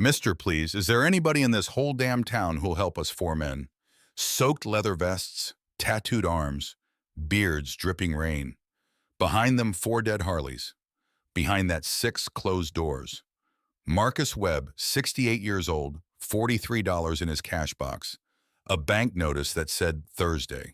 Mister, please, is there anybody in this whole damn town who'll help us four men? Soaked leather vests, tattooed arms, beards dripping rain. Behind them, four dead Harleys. Behind that, six closed doors. Marcus Webb, 68 years old, $43 in his cash box. A bank notice that said Thursday.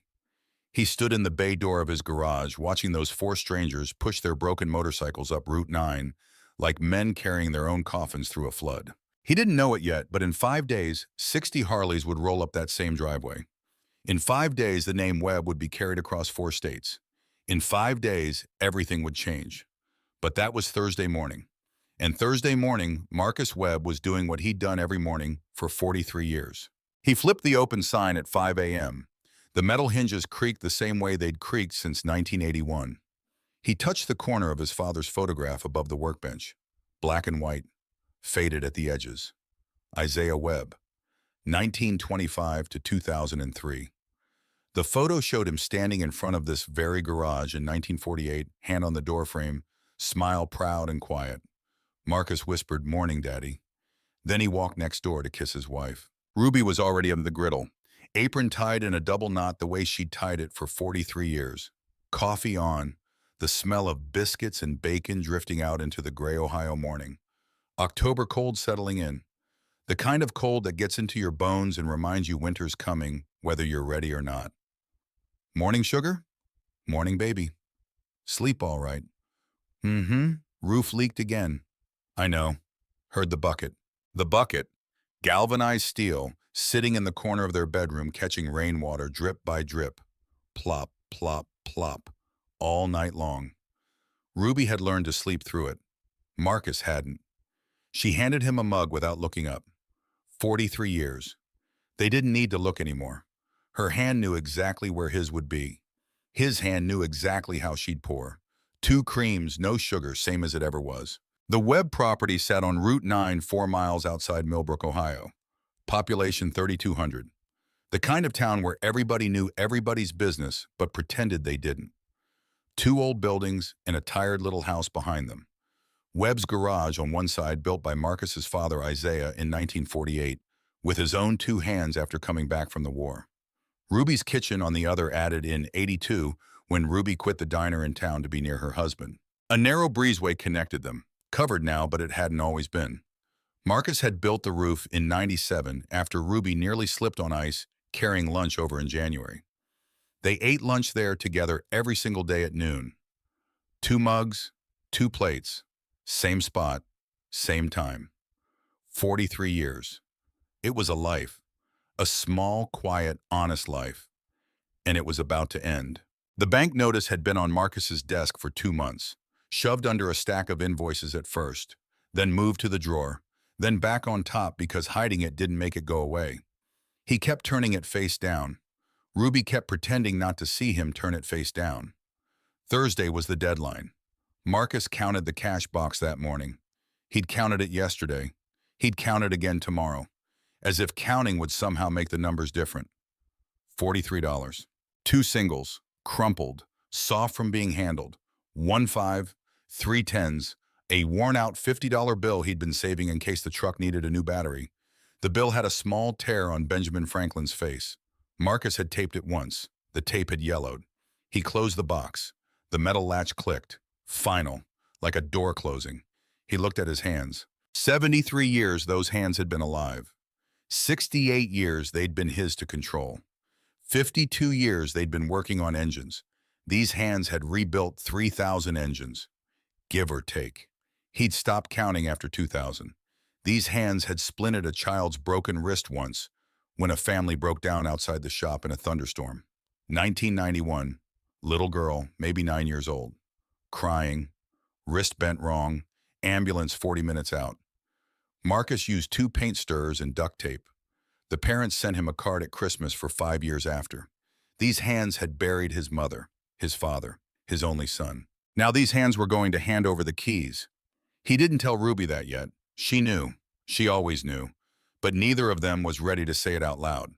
He stood in the bay door of his garage, watching those four strangers push their broken motorcycles up Route 9 like men carrying their own coffins through a flood. He didn't know it yet, but in 5 days, 60 Harleys would roll up that same driveway. In 5 days, the name Webb would be carried across 4 states. In 5 days, everything would change. But that was Thursday morning. And Thursday morning, Marcus Webb was doing what he'd done every morning for 43 years. He flipped the open sign at 5 a.m. The metal hinges creaked the same way they'd creaked since 1981. He touched the corner of his father's photograph above the workbench. Black and white, faded at the edges. Isaiah Webb, 1925 to 2003. The photo showed him standing in front of this very garage in 1948, hand on the doorframe, smile proud and quiet. Marcus whispered, "Morning, Daddy." Then he walked next door to kiss his wife. Ruby was already on the griddle, apron tied in a double knot the way she'd tied it for 43 years. Coffee on, the smell of biscuits and bacon drifting out into the gray Ohio morning. October cold settling in. The kind of cold that gets into your bones and reminds you winter's coming, whether you're ready or not. Morning, sugar? Morning, baby. Sleep all right. Mm-hmm. Roof leaked again. I know. Heard the bucket. The bucket, galvanized steel, sitting in the corner of their bedroom catching rainwater drip by drip. Plop, plop, plop. All night long. Ruby had learned to sleep through it. Marcus hadn't. She handed him a mug without looking up. 43 years. They didn't need to look anymore. Her hand knew exactly where his would be. His hand knew exactly how she'd pour. 2 creams, no sugar, same as it ever was. The Webb property sat on Route 9, 4 miles outside Millbrook, Ohio. Population 3,200. The kind of town where everybody knew everybody's business, but pretended they didn't. 2 old buildings and a tired little house behind them. Webb's garage on one side, built by Marcus's father Isaiah in 1948, with his own 2 hands after coming back from the war. Ruby's kitchen on the other, added in '82 when Ruby quit the diner in town to be near her husband. A narrow breezeway connected them, covered now, but it hadn't always been. Marcus had built the roof in '97 after Ruby nearly slipped on ice carrying lunch over in January. They ate lunch there together every single day at noon. 2 mugs, 2 plates, same spot, same time. 43 years. It was a life. A small, quiet, honest life. And it was about to end. The bank notice had been on Marcus's desk for 2 months, shoved under a stack of invoices at first, then moved to the drawer, then back on top because hiding it didn't make it go away. He kept turning it face down. Ruby kept pretending not to see him turn it face down. Thursday was the deadline. Marcus counted the cash box that morning. He'd counted it yesterday. He'd count it again tomorrow, as if counting would somehow make the numbers different. $43. 2 singles, crumpled, soft from being handled. 1 5, 3 10s, a worn-out $50 bill he'd been saving in case the truck needed a new battery. The bill had a small tear on Benjamin Franklin's face. Marcus had taped it once. The tape had yellowed. He closed the box. The metal latch clicked. Final, like a door closing. He looked at his hands. 73 years those hands had been alive. 68 years they'd been his to control. 52 years they'd been working on engines. These hands had rebuilt 3,000 engines, give or take. He'd stopped counting after 2,000. These hands had splinted a child's broken wrist once when a family broke down outside the shop in a thunderstorm. 1991, little girl, maybe 9 years old, crying, wrist bent wrong, ambulance 40 minutes out. Marcus used 2 paint stirrers and duct tape. The parents sent him a card at Christmas for 5 years after. These hands had buried his mother, his father, his only son. Now these hands were going to hand over the keys. He didn't tell Ruby that yet. She knew. She always knew. But neither of them was ready to say it out loud.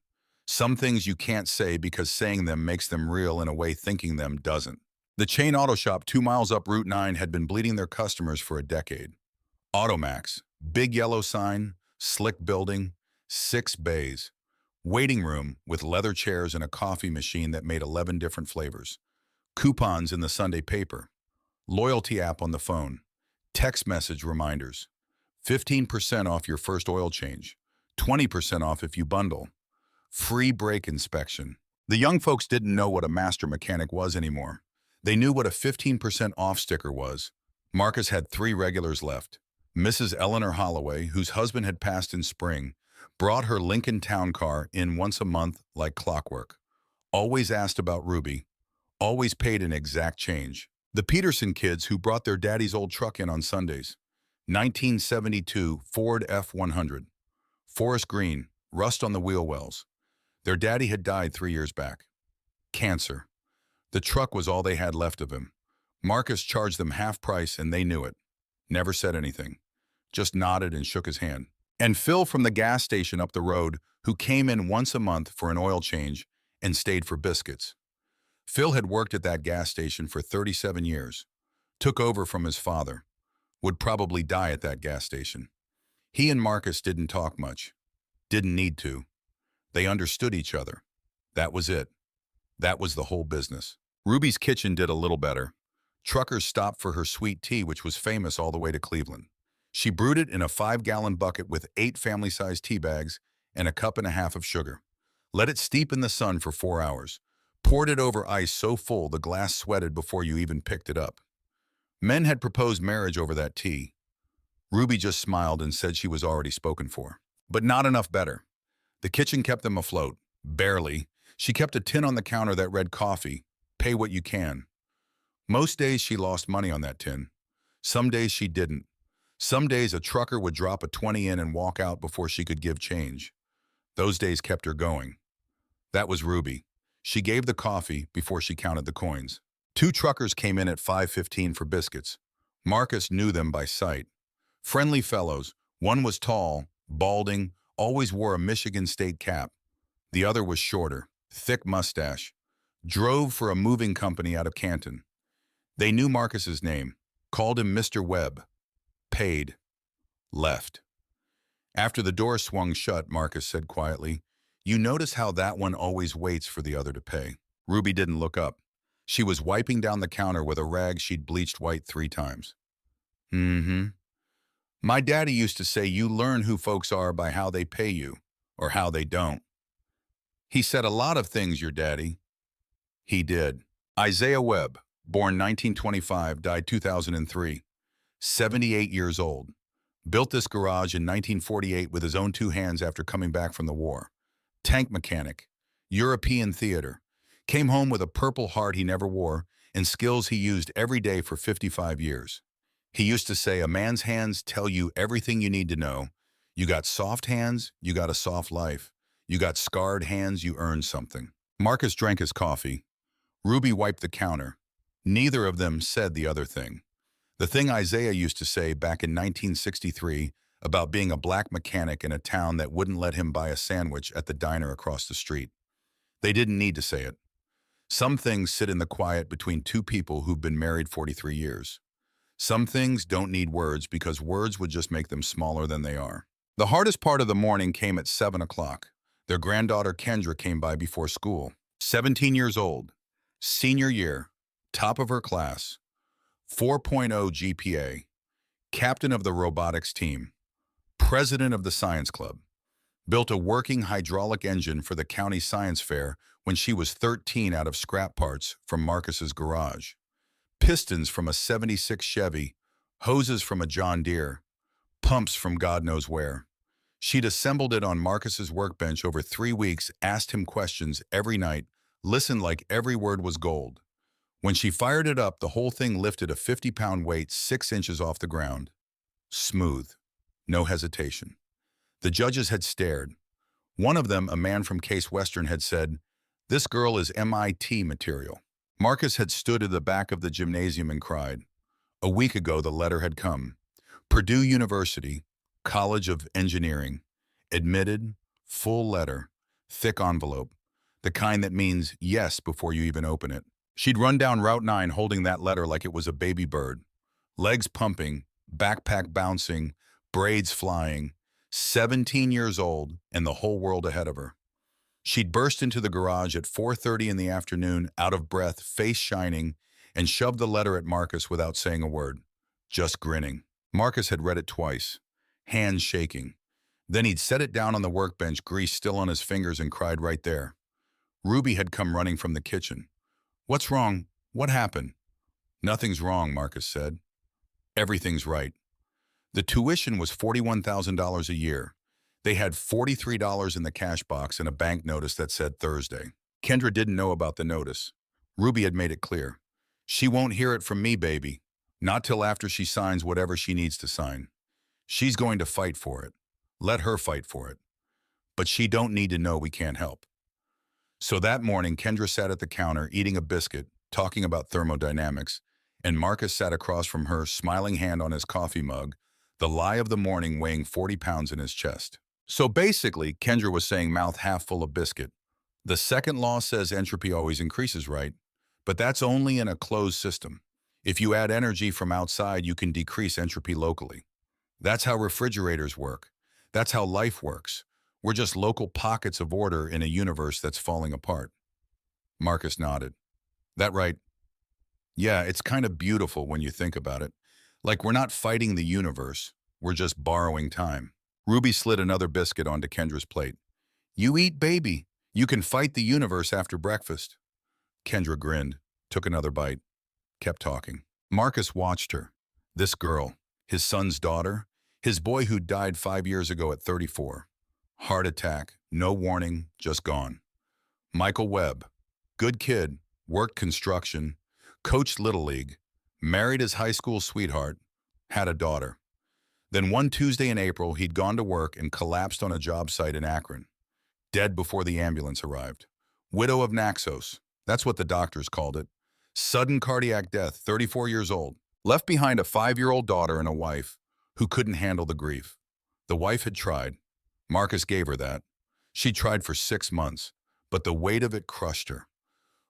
Some things you can't say because saying them makes them real in a way thinking them doesn't. The chain auto shop 2 miles up Route 9 had been bleeding their customers for a decade. Automax, big yellow sign, slick building, 6 bays, waiting room with leather chairs and a coffee machine that made 11 different flavors, coupons in the Sunday paper, loyalty app on the phone, text message reminders, 15% off your first oil change, 20% off if you bundle, free brake inspection. The young folks didn't know what a master mechanic was anymore. They knew what a 15% off sticker was. Marcus had 3 regulars left. Mrs. Eleanor Holloway, whose husband had passed in spring, brought her Lincoln Town car in once a month like clockwork. Always asked about Ruby, always paid an exact change. The Peterson kids who brought their daddy's old truck in on Sundays. 1972 Ford F-100. Forest green, rust on the wheel wells. Their daddy had died 3 years back. Cancer. The truck was all they had left of him. Marcus charged them half price and they knew it. Never said anything. Just nodded and shook his hand. And Phil from the gas station up the road, who came in once a month for an oil change and stayed for biscuits. Phil had worked at that gas station for 37 years. Took over from his father. Would probably die at that gas station. He and Marcus didn't talk much. Didn't need to. They understood each other. That was it. That was the whole business. Ruby's kitchen did a little better. Truckers stopped for her sweet tea, which was famous all the way to Cleveland. She brewed it in a 5-gallon bucket with 8 family-sized tea bags and a cup and a half of sugar. Let it steep in the sun for 4 hours. Poured it over ice so full the glass sweated before you even picked it up. Men had proposed marriage over that tea. Ruby just smiled and said she was already spoken for. But not enough better. The kitchen kept them afloat. Barely. She kept a tin on the counter that read coffee, pay what you can. Most days she lost money on that tin. Some days she didn't. Some days a trucker would drop a 20 in and walk out before she could give change. Those days kept her going. That was Ruby. She gave the coffee before she counted the coins. 2 truckers came in at 5:15 for biscuits. Marcus knew them by sight. Friendly fellows. One was tall, balding, always wore a Michigan State cap. The other was shorter, thick mustache. Drove for a moving company out of Canton. They knew Marcus's name, called him Mr. Webb. Paid. Left. After the door swung shut, Marcus said quietly, "You notice how that one always waits for the other to pay?" Ruby didn't look up. She was wiping down the counter with a rag she'd bleached white 3 times. Mm-hmm. My daddy used to say you learn who folks are by how they pay you, or how they don't. He said a lot of things, your daddy. He did. Isaiah Webb, born 1925, died 2003. 78 years old. Built this garage in 1948 with his own 2 hands after coming back from the war. Tank mechanic. European theater. Came home with a Purple Heart he never wore and skills he used every day for 55 years. He used to say, a man's hands tell you everything you need to know. You got soft hands, you got a soft life. You got scarred hands, you earned something. Marcus drank his coffee. Ruby wiped the counter. Neither of them said the other thing. The thing Isaiah used to say back in 1963 about being a black mechanic in a town that wouldn't let him buy a sandwich at the diner across the street. They didn't need to say it. Some things sit in the quiet between 2 people who've been married 43 years. Some things don't need words because words would just make them smaller than they are. The hardest part of the morning came at 7 o'clock. Their granddaughter Kendra came by before school. 17 years old. Senior year. Top of her class. 4.0 GPA. Captain of the robotics team. President of the science club. Built a working hydraulic engine for the county science fair when she was 13 out of scrap parts from Marcus's garage. Pistons from a 76 Chevy, hoses from a John Deere, pumps from God knows where. She'd assembled it on Marcus's workbench over 3 weeks, asked him questions every night, listened like every word was gold. When she fired it up, the whole thing lifted a 50-pound weight 6 inches off the ground. Smooth. No hesitation. The judges had stared. One of them, a man from Case Western, had said, "This girl is MIT material." Marcus had stood at the back of the gymnasium and cried. A week ago, the letter had come. Purdue University, College of Engineering, admitted, full letter, thick envelope, the kind that means yes before you even open it. She'd run down Route 9 holding that letter like it was a baby bird. Legs pumping, backpack bouncing, braids flying, 17 years old and the whole world ahead of her. She'd burst into the garage at 4:30 in the afternoon, out of breath, face shining, and shoved the letter at Marcus without saying a word, just grinning. Marcus had read it twice, hands shaking. Then he'd set it down on the workbench, grease still on his fingers, and cried right there. Ruby had come running from the kitchen. "What's wrong? What happened?" "Nothing's wrong," Marcus said. "Everything's right." The tuition was $41,000 a year. They had $43 in the cash box and a bank notice that said Thursday. Kendra didn't know about the notice. Ruby had made it clear. "She won't hear it from me, baby. Not till after she signs whatever she needs to sign. She's going to fight for it. Let her fight for it. But she don't need to know we can't help." So that morning, Kendra sat at the counter eating a biscuit, talking about thermodynamics, and Marcus sat across from her, smiling hand on his coffee mug, the lie of the morning weighing 40 pounds in his chest. So basically, Kendra was saying, mouth half full of biscuit, the second law says entropy always increases, right? But that's only in a closed system. If you add energy from outside, you can decrease entropy locally. That's how refrigerators work. That's how life works. We're just local pockets of order in a universe that's falling apart. Marcus nodded. That right? Yeah, it's kind of beautiful when you think about it. Like we're not fighting the universe, we're just borrowing time. Ruby slid another biscuit onto Kendra's plate. "You eat, baby. You can fight the universe after breakfast." Kendra grinned, took another bite, kept talking. Marcus watched her. This girl, his son's daughter, his boy who died 5 years ago at 34. Heart attack, no warning, just gone. Michael Webb, good kid, worked construction, coached Little League, married his high school sweetheart, had a daughter. Then one Tuesday in April, he'd gone to work and collapsed on a job site in Akron. Dead before the ambulance arrived. Widow of Naxos, that's what the doctors called it. Sudden cardiac death, 34 years old. Left behind a 5-year-old daughter and a wife who couldn't handle the grief. The wife had tried. Marcus gave her that. She tried for 6 months, but the weight of it crushed her.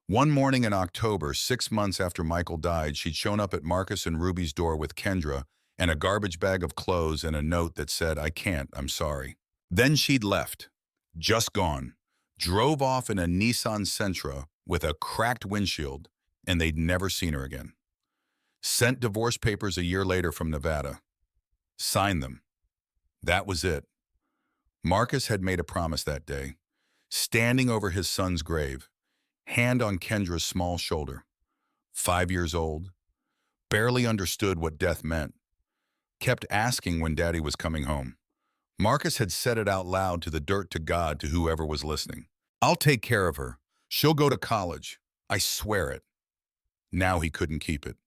One morning in October, 6 months after Michael died, she'd shown up at Marcus and Ruby's door with Kendra and a garbage bag of clothes and a note that said, "I can't, I'm sorry." Then she'd left, just gone, drove off in a Nissan Sentra with a cracked windshield, and they'd never seen her again. Sent divorce papers a year later from Nevada. Signed them. That was it. Marcus had made a promise that day, standing over his son's grave, hand on Kendra's small shoulder. 5 years old, barely understood what death meant, kept asking when Daddy was coming home. Marcus had said it out loud to the dirt to God to whoever was listening. "I'll take care of her. She'll go to college. I swear it." Now he couldn't keep it.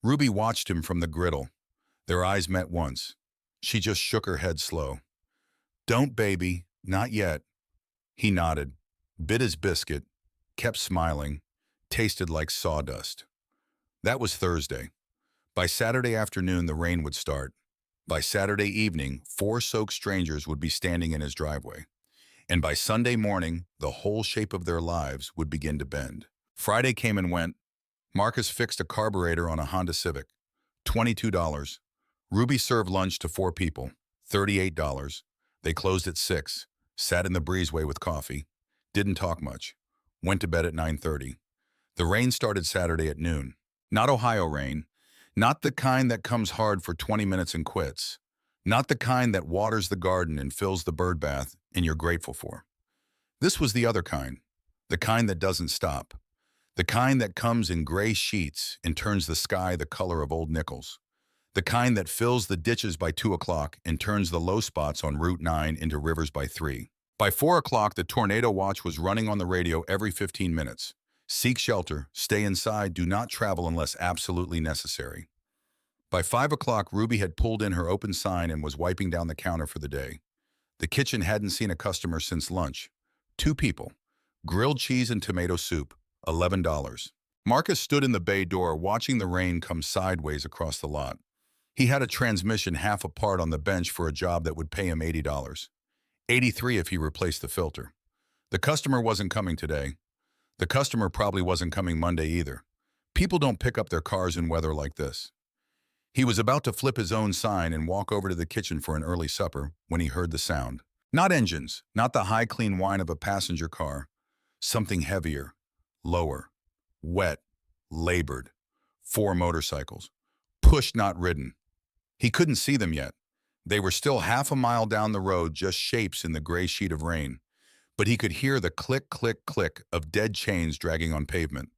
Ruby watched him from the griddle. Their eyes met once. She just shook her head slow. "Don't, baby, not yet." He nodded, bit his biscuit, kept smiling, tasted like sawdust. That was Thursday. By Saturday afternoon, the rain would start. By Saturday evening, 4 soaked strangers would be standing in his driveway. And by Sunday morning, the whole shape of their lives would begin to bend. Friday came and went. Marcus fixed a carburetor on a Honda Civic. $22. Ruby served lunch to 4 people. $38. They closed at 6. Sat in the breezeway with coffee. Didn't talk much. Went to bed at 9:30. The rain started Saturday at noon. Not Ohio rain. Not the kind that comes hard for 20 minutes and quits. Not the kind that waters the garden and fills the bird bath and you're grateful for. This was the other kind. The kind that doesn't stop. The kind that comes in gray sheets and turns the sky the color of old nickels. The kind that fills the ditches by 2 o'clock and turns the low spots on Route 9 into rivers by 3. By 4 o'clock, the tornado watch was running on the radio every 15 minutes. Seek shelter, stay inside, do not travel unless absolutely necessary. By 5 o'clock, Ruby had pulled in her open sign and was wiping down the counter for the day. The kitchen hadn't seen a customer since lunch. 2 people. Grilled cheese and tomato soup, $11. Marcus stood in the bay door watching the rain come sideways across the lot. He had a transmission half apart on the bench for a job that would pay him $80. $83 if he replaced the filter. The customer wasn't coming today. The customer probably wasn't coming Monday either. People don't pick up their cars in weather like this. He was about to flip his own sign and walk over to the kitchen for an early supper when he heard the sound. Not engines, not the high clean whine of a passenger car. Something heavier, lower, wet, labored. 4 motorcycles. Pushed, not ridden. He couldn't see them yet. They were still half a mile down the road, just shapes in the gray sheet of rain. But he could hear the click, click, click of dead chains dragging on pavement.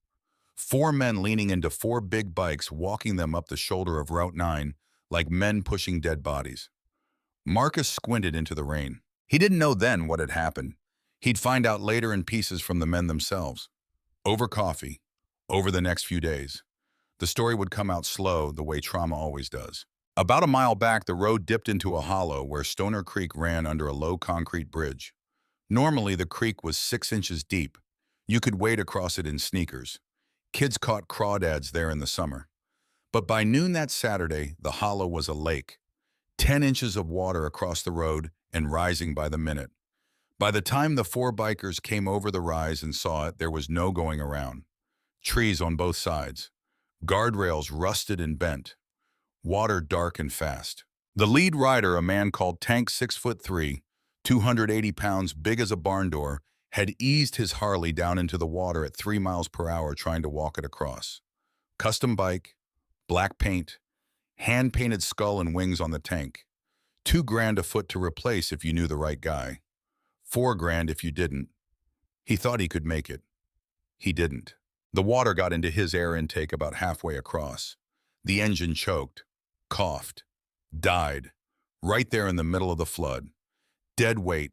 4 men leaning into 4 big bikes, walking them up the shoulder of Route 9 like men pushing dead bodies. Marcus squinted into the rain. He didn't know then what had happened. He'd find out later in pieces from the men themselves. Over coffee, over the next few days. The story would come out slow, the way trauma always does. About a mile back, the road dipped into a hollow where Stoner Creek ran under a low concrete bridge. Normally, the creek was 6 inches deep. You could wade across it in sneakers. Kids caught crawdads there in the summer. But by noon that Saturday, the hollow was a lake. 10 inches of water across the road and rising by the minute. By the time the 4 bikers came over the rise and saw it, there was no going around. Trees on both sides. Guardrails rusted and bent. Water dark and fast. The lead rider, a man called Tank, 6'3", 280 pounds, big as a barn door, had eased his Harley down into the water at 3 miles per hour trying to walk it across. Custom bike, black paint, hand-painted skull and wings on the Tank. $2,000 a foot to replace if you knew the right guy. $4,000 if you didn't. He thought he could make it. He didn't. The water got into his air intake about halfway across. The engine choked, coughed, died, right there in the middle of the flood. Dead weight,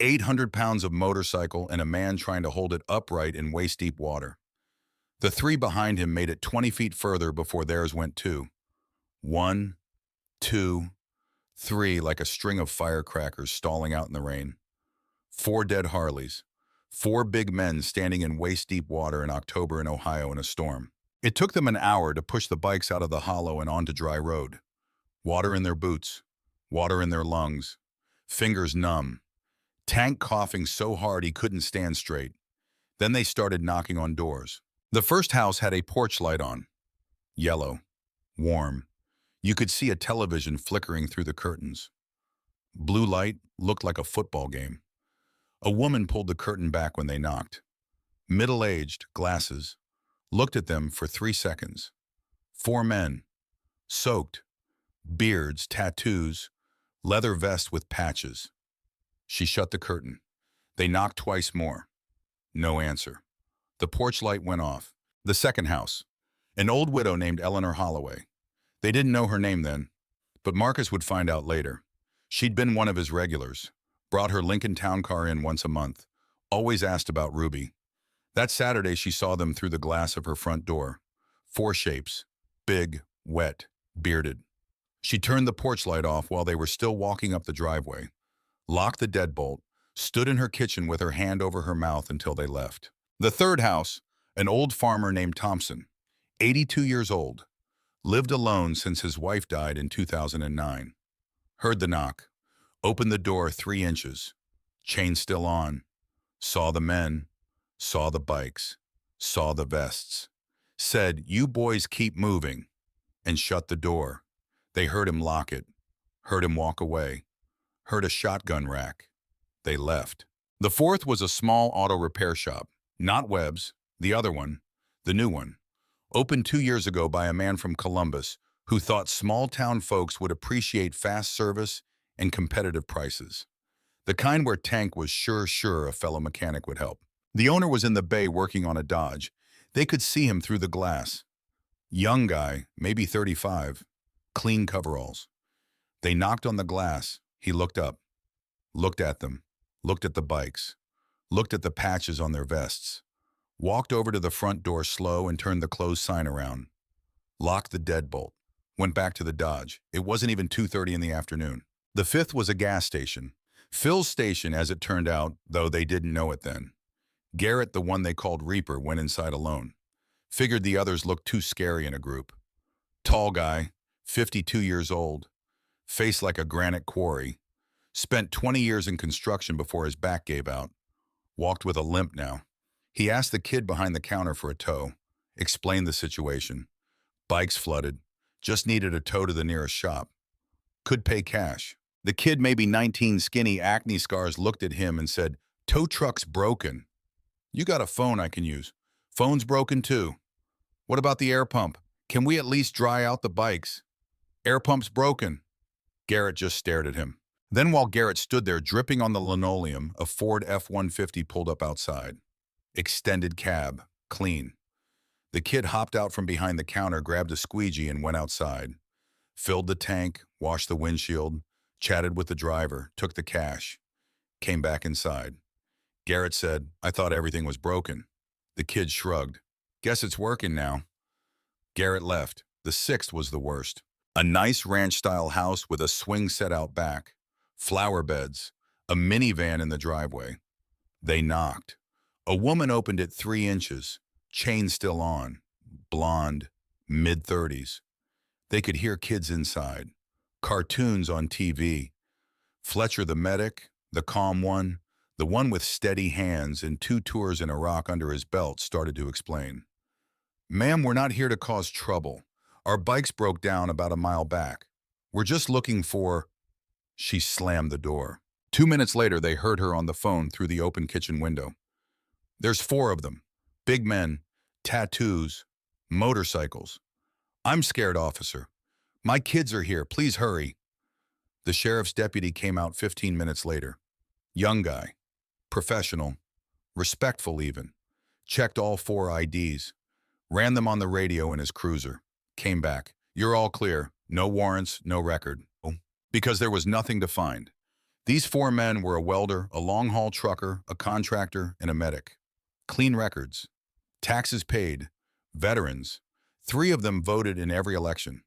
800 pounds of motorcycle and a man trying to hold it upright in waist-deep water. The 3 behind him made it 20 feet further before theirs went too. 1, 2, 3, like a string of firecrackers stalling out in the rain. 4 dead Harleys. 4 big men standing in waist-deep water in October in Ohio in a storm. It took them an hour to push the bikes out of the hollow and onto dry road. Water in their boots, water in their lungs, fingers numb. Tank coughing so hard he couldn't stand straight. Then they started knocking on doors. The first house had a porch light on. Yellow, warm. You could see a television flickering through the curtains. Blue light looked like a football game. A woman pulled the curtain back when they knocked. Middle-aged, glasses. Looked at them for 3 seconds. 4 men. Soaked. Beards, tattoos, leather vest with patches. She shut the curtain. They knocked twice more. No answer. The porch light went off. The second house. An old widow named Eleanor Holloway. They didn't know her name then, but Marcus would find out later. She'd been one of his regulars. Brought her Lincoln Town car in once a month. Always asked about Ruby. That Saturday, she saw them through the glass of her front door. 4 shapes. Big, wet, bearded. She turned the porch light off while they were still walking up the driveway. Locked the deadbolt. Stood in her kitchen with her hand over her mouth until they left. The third house, an old farmer named Thompson. 82 years old. Lived alone since his wife died in 2009. Heard the knock. Opened the door 3 inches. Chain still on. Saw the men. Saw the bikes. Saw the vests. Said, "You boys keep moving," and shut the door. They heard him lock it. Heard him walk away. Heard a shotgun rack. They left. The fourth was a small auto repair shop. Not Webb's, the other one, the new one. Opened 2 years ago by a man from Columbus who thought small-town folks would appreciate fast service and competitive prices. The kind where Tank was sure a fellow mechanic would help. The owner was in the bay working on a Dodge. They could see him through the glass. Young guy, maybe 35, clean coveralls. They knocked on the glass. He looked up, looked at them, looked at the bikes, looked at the patches on their vests, walked over to the front door slow and turned the closed sign around, locked the deadbolt, went back to the Dodge. It wasn't even 2:30 in the afternoon. The fifth was a gas station. Phil's station, as it turned out, though they didn't know it then. Garrett, the one they called Reaper, went inside alone. Figured the others looked too scary in a group. Tall guy, 52 years old, face like a granite quarry. Spent 20 years in construction before his back gave out. Walked with a limp now. He asked the kid behind the counter for a tow. Explained the situation. Bikes flooded. Just needed a tow to the nearest shop. Could pay cash. The kid, maybe 19, skinny, acne scars, looked at him and said, "Tow truck's broken." "You got a phone I can use." "Phone's broken too." "What about the air pump? Can we at least dry out the bikes?" "Air pump's broken." Garrett just stared at him. Then while Garrett stood there dripping on the linoleum, a Ford F-150 pulled up outside. Extended cab, clean. The kid hopped out from behind the counter, grabbed a squeegee, and went outside. Filled the tank, washed the windshield, chatted with the driver, took the cash, came back inside. Garrett said, "I thought everything was broken." The kid shrugged. "Guess it's working now." Garrett left. The sixth was the worst. A nice ranch-style house with a swing set out back, flower beds, a minivan in the driveway. They knocked. A woman opened it 3 inches, chain still on, blonde, mid-30s. They could hear kids inside, cartoons on TV. Fletcher the medic, the calm one, the one with steady hands and 2 tours in Iraq under his belt, started to explain. "Ma'am, we're not here to cause trouble. Our bikes broke down about a mile back. We're just looking for—" She slammed the door. 2 minutes later, they heard her on the phone through the open kitchen window. "There's 4 of them. Big men, tattoos, motorcycles. I'm scared, officer. My kids are here. Please hurry." The sheriff's deputy came out 15 minutes later. Young guy, professional, respectful even. Checked all 4 IDs. Ran them on the radio in his cruiser. Came back. "You're all clear. No warrants, no record." Because there was nothing to find. These 4 men were a welder, a long-haul trucker, a contractor, and a medic. Clean records. Taxes paid. Veterans. 3 of them voted in every election.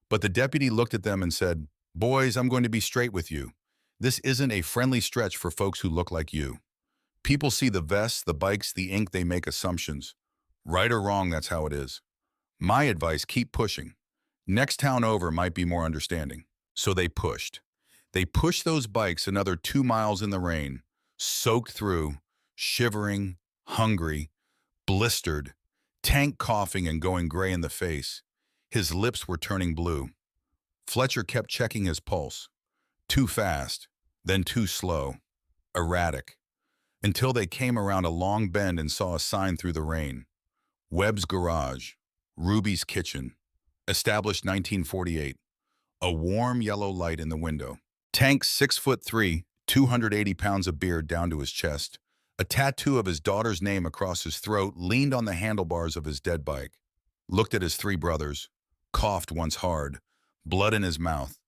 But the deputy looked at them and said, "Boys, I'm going to be straight with you. This isn't a friendly stretch for folks who look like you. People see the vests, the bikes, the ink, they make assumptions. Right or wrong, that's how it is. My advice, keep pushing. Next town over might be more understanding." So they pushed. They pushed those bikes another 2 miles in the rain, soaked through, shivering, hungry, blistered, Tank coughing and going gray in the face. His lips were turning blue. Fletcher kept checking his pulse. Too fast, then too slow, erratic, until they came around a long bend and saw a sign through the rain. Webb's Garage, Ruby's Kitchen, established 1948. A warm yellow light in the window. Tank 6'3", 280 pounds of beard down to his chest. A tattoo of his daughter's name across his throat, leaned on the handlebars of his dead bike. Looked at his 3 brothers. Coughed once hard. Blood in his mouth.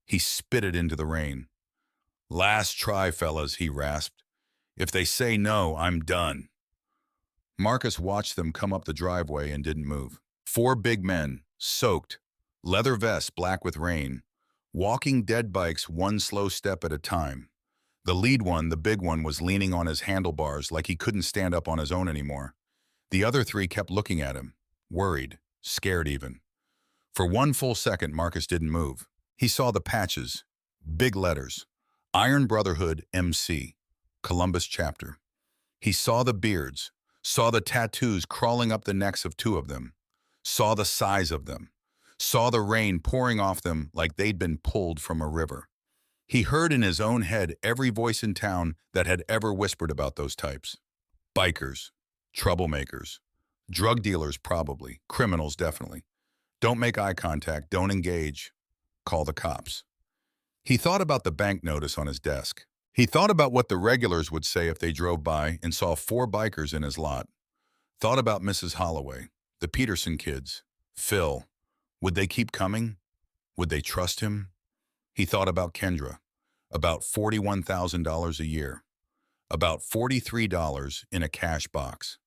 He spit it into the rain. "Last try, fellas," he rasped. "If they say no, I'm done." Marcus watched them come up the driveway and didn't move. 4 big men, soaked, leather vests black with rain, walking dead bikes one slow step at a time. The lead one, the big one, was leaning on his handlebars like he couldn't stand up on his own anymore. The other 3 kept looking at him, worried, scared even. For 1 full second, Marcus didn't move. He saw the patches, big letters, Iron Brotherhood MC, Columbus chapter. He saw the beards, saw the tattoos crawling up the necks of 2 of them, saw the size of them, saw the rain pouring off them like they'd been pulled from a river. He heard in his own head every voice in town that had ever whispered about those types. Bikers, troublemakers, drug dealers probably, criminals definitely. Don't make eye contact, don't engage, call the cops. He thought about the bank notice on his desk. He thought about what the regulars would say if they drove by and saw 4 bikers in his lot. Thought about Mrs. Holloway, the Peterson kids, Phil. Would they keep coming? Would they trust him? He thought about Kendra, about $41,000 a year, about $43 in a cash box.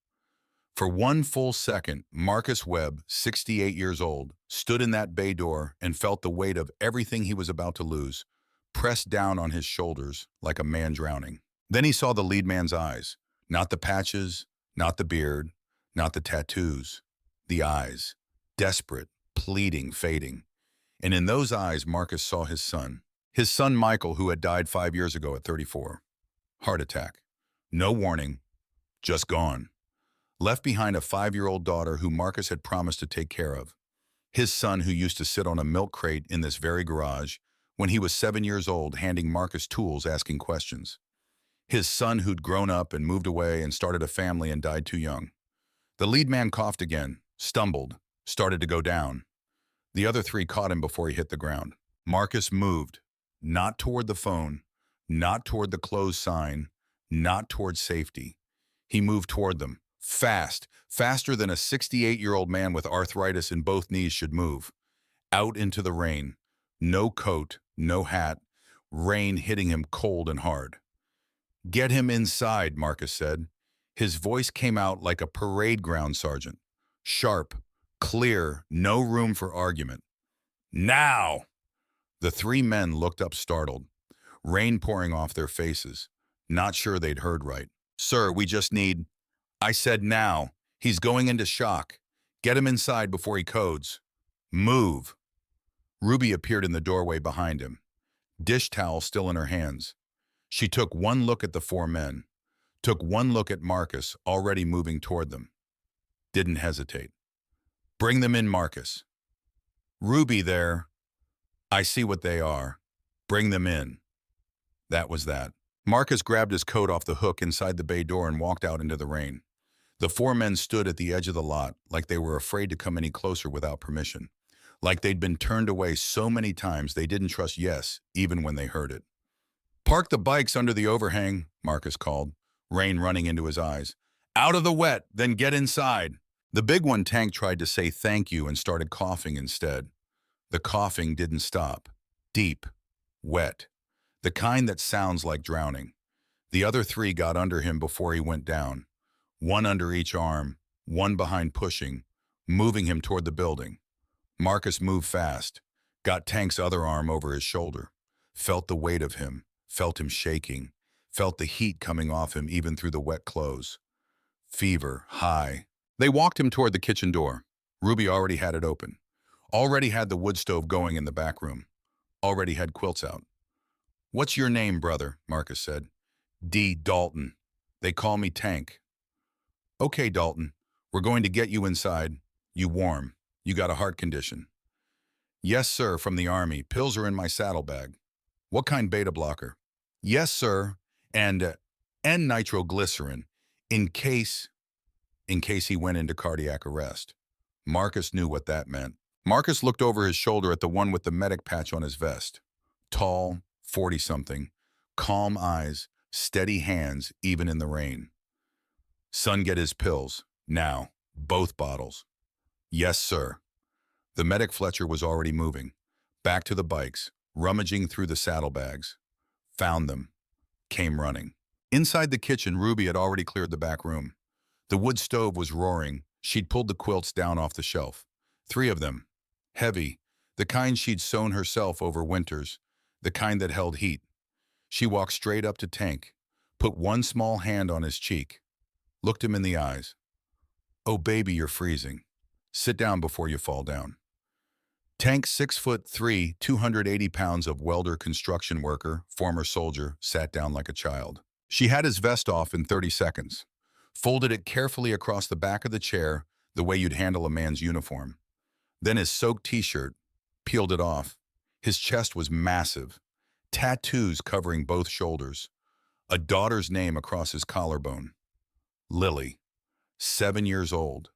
For 1 full second, Marcus Webb, 68 years old, stood in that bay door and felt the weight of everything he was about to lose, pressed down on his shoulders like a man drowning. Then he saw the lead man's eyes, not the patches, not the beard, not the tattoos, the eyes, desperate, pleading, fading. And in those eyes, Marcus saw his son Michael, who had died 5 years ago at 34. Heart attack. No warning, just gone. Left behind a 5-year-old daughter who Marcus had promised to take care of. His son, who used to sit on a milk crate in this very garage when he was 7 years old, handing Marcus tools, asking questions. His son, who'd grown up and moved away and started a family and died too young. The lead man coughed again, stumbled, started to go down. The other three caught him before he hit the ground. Marcus moved, not toward the phone, not toward the closed sign, not toward safety. He moved toward them, fast, faster than a 68-year-old man with arthritis in both knees should move. Out into the rain. No coat, no hat, rain hitting him cold and hard. "Get him inside," Marcus said. His voice came out like a parade ground sergeant. Sharp, clear, no room for argument. "Now!" The three men looked up startled, rain pouring off their faces, not sure they'd heard right. "Sir, we just need—" "I said now. He's going into shock. Get him inside before he codes. Move." Ruby appeared in the doorway behind him, dish towel still in her hands. She took one look at the four men, took one look at Marcus, already moving toward them. Didn't hesitate. "Bring them in, Marcus." "Ruby, there. I see what they are. Bring them in." That was that. Marcus grabbed his coat off the hook inside the bay door and walked out into the rain. The four men stood at the edge of the lot like they were afraid to come any closer without permission, like they'd been turned away so many times they didn't trust yes, even when they heard it. "Park the bikes under the overhang," Marcus called, rain running into his eyes. "Out of the wet, then get inside." The big one, Tank, tried to say thank you and started coughing instead. The coughing didn't stop. Deep, wet, the kind that sounds like drowning. The other three got under him before he went down, one under each arm, one behind pushing, moving him toward the building. Marcus moved fast, got Tank's other arm over his shoulder, felt the weight of him, felt him shaking, felt the heat coming off him even through the wet clothes. Fever, high. They walked him toward the kitchen door. Ruby already had it open. Already had the wood stove going in the back room. Already had quilts out. "What's your name, brother?" Marcus said. "D. Dalton. They call me Tank." "Okay, Dalton. We're going to get you inside. You warm. You got a heart condition." "Yes, sir, from the Army. Pills are in my saddlebag." "What kind beta blocker?" "Yes, sir. And N-nitroglycerin, in case he went into cardiac arrest." Marcus knew what that meant. Marcus looked over his shoulder at the one with the medic patch on his vest. Tall, 40-something, calm eyes, steady hands, even in the rain. "Son, get his pills. Now. Both bottles." "Yes, sir." The medic Fletcher was already moving. Back to the bikes, rummaging through the saddlebags. Found them. Came running. Inside the kitchen, Ruby had already cleared the back room. The wood stove was roaring. She'd pulled the quilts down off the shelf. 3 of them. Heavy. The kind she'd sewn herself over winters. The kind that held heat. She walked straight up to Tank, put one small hand on his cheek, looked him in the eyes. "Oh, baby, you're freezing. Sit down before you fall down." Tank, 6'3", 280 pounds of welder, construction worker, former soldier, sat down like a child. She had his vest off in 30 seconds, folded it carefully across the back of the chair the way you'd handle a man's uniform. Then his soaked t-shirt, peeled it off. His chest was massive, tattoos covering both shoulders, a daughter's name across his collarbone. Lily, 7 years old.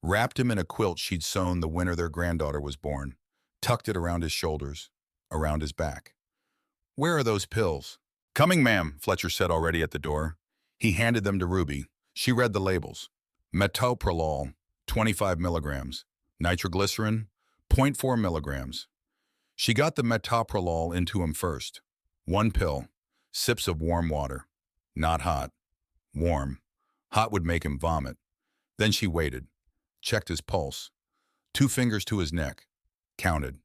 Wrapped him in a quilt she'd sewn the winter their granddaughter was born, tucked it around his shoulders, around his back. "Where are those pills?" "Coming, ma'am," Fletcher said already at the door. He handed them to Ruby. She read the labels. Metoprolol, 25 milligrams. Nitroglycerin, 0.4 milligrams. She got the metoprolol into him first. 1 pill, sips of warm water. Not hot. Warm. Hot would make him vomit. Then she waited. Checked his pulse. 2 fingers to his neck. Counted.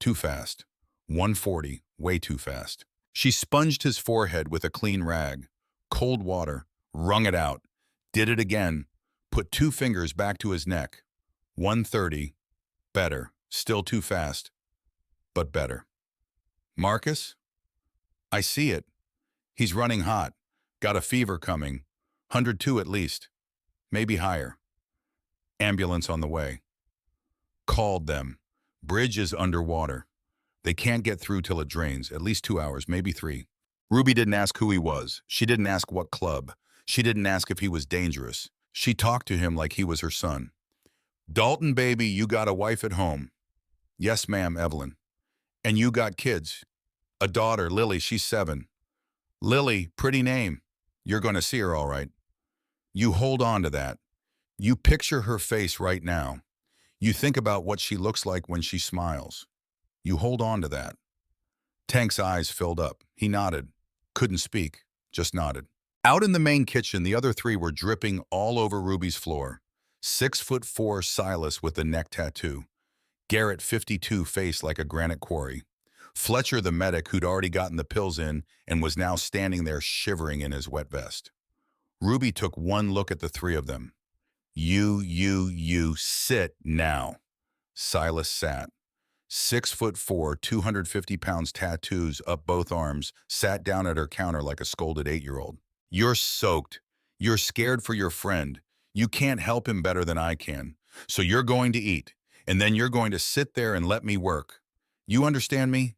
Too fast. 140, way too fast. She sponged his forehead with a clean rag. Cold water. Wrung it out. Did it again. Put 2 fingers back to his neck. 130. Better. Still too fast. But better. "Marcus? I see it. He's running hot. Got a fever coming. 102 at least. Maybe higher. Ambulance on the way." Called them. Bridge is underwater. They can't get through till it drains, at least 2 hours, maybe 3. Ruby didn't ask who he was. She didn't ask what club. She didn't ask if he was dangerous. She talked to him like he was her son. Dalton, baby, you got a wife at home. Yes, ma'am, Evelyn. And you got kids. A daughter, Lily, she's 7. Lily, pretty name. You're going to see her all right. You hold on to that. You picture her face right now. You think about what she looks like when she smiles. You hold on to that. Tank's eyes filled up. He nodded. Couldn't speak, just nodded. Out in the main kitchen, the other 3 were dripping all over Ruby's floor. 6'4" Silas with the neck tattoo. Garrett, 52, face like a granite quarry. Fletcher, the medic, who'd already gotten the pills in and was now standing there shivering in his wet vest. Ruby took one look at the 3 of them. You, sit now. Silas sat. 6'4", 250 pounds tattoos up both arms, sat down at her counter like a scolded 8-year-old. You're soaked. You're scared for your friend. You can't help him better than I can. So you're going to eat, and then you're going to sit there and let me work. You understand me?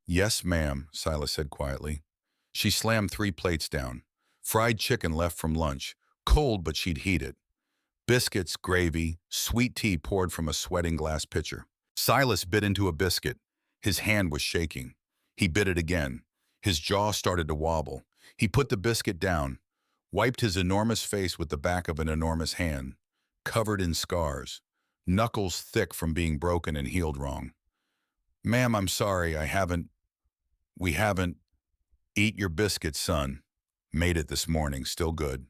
Yes, ma'am, Silas said quietly. She slammed 3 plates down. Fried chicken left from lunch, cold but she'd heat it. Biscuits, gravy, sweet tea poured from a sweating glass pitcher. Silas bit into a biscuit. His hand was shaking. He bit it again. His jaw started to wobble. He put the biscuit down, wiped his enormous face with the back of an enormous hand, covered in scars, knuckles thick from being broken and healed wrong. Ma'am, I'm sorry, we haven't. Eat your biscuit, son. Made it this morning, still good.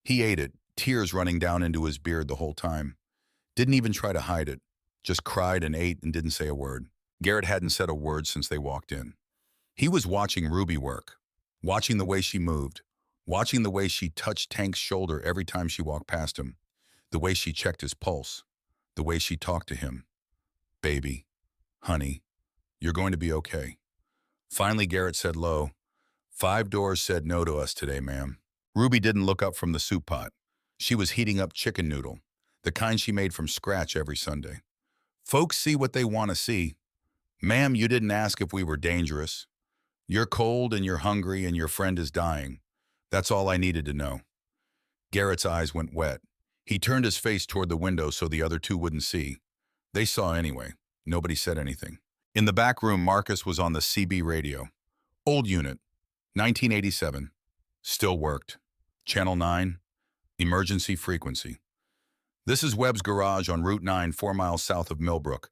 He ate it, tears running down into his beard the whole time. Didn't even try to hide it. Just cried and ate and didn't say a word. Garrett hadn't said a word since they walked in. He was watching Ruby work, watching the way she moved, watching the way she touched Tank's shoulder every time she walked past him, the way she checked his pulse, the way she talked to him. Baby, honey, you're going to be okay. Finally, Garrett said low, 5 doors said no to us today, ma'am. Ruby didn't look up from the soup pot. She was heating up chicken noodle, the kind she made from scratch every Sunday. Folks see what they want to see. Ma'am, you didn't ask if we were dangerous. You're cold and you're hungry and your friend is dying. That's all I needed to know. Garrett's eyes went wet. He turned his face toward the window so the other 2 wouldn't see. They saw anyway. Nobody said anything. In the back room, Marcus was on the CB radio. Old unit, 1987. Still worked. Channel 9, emergency frequency. This is Webb's garage on Route 9, 4 miles south of Millbrook.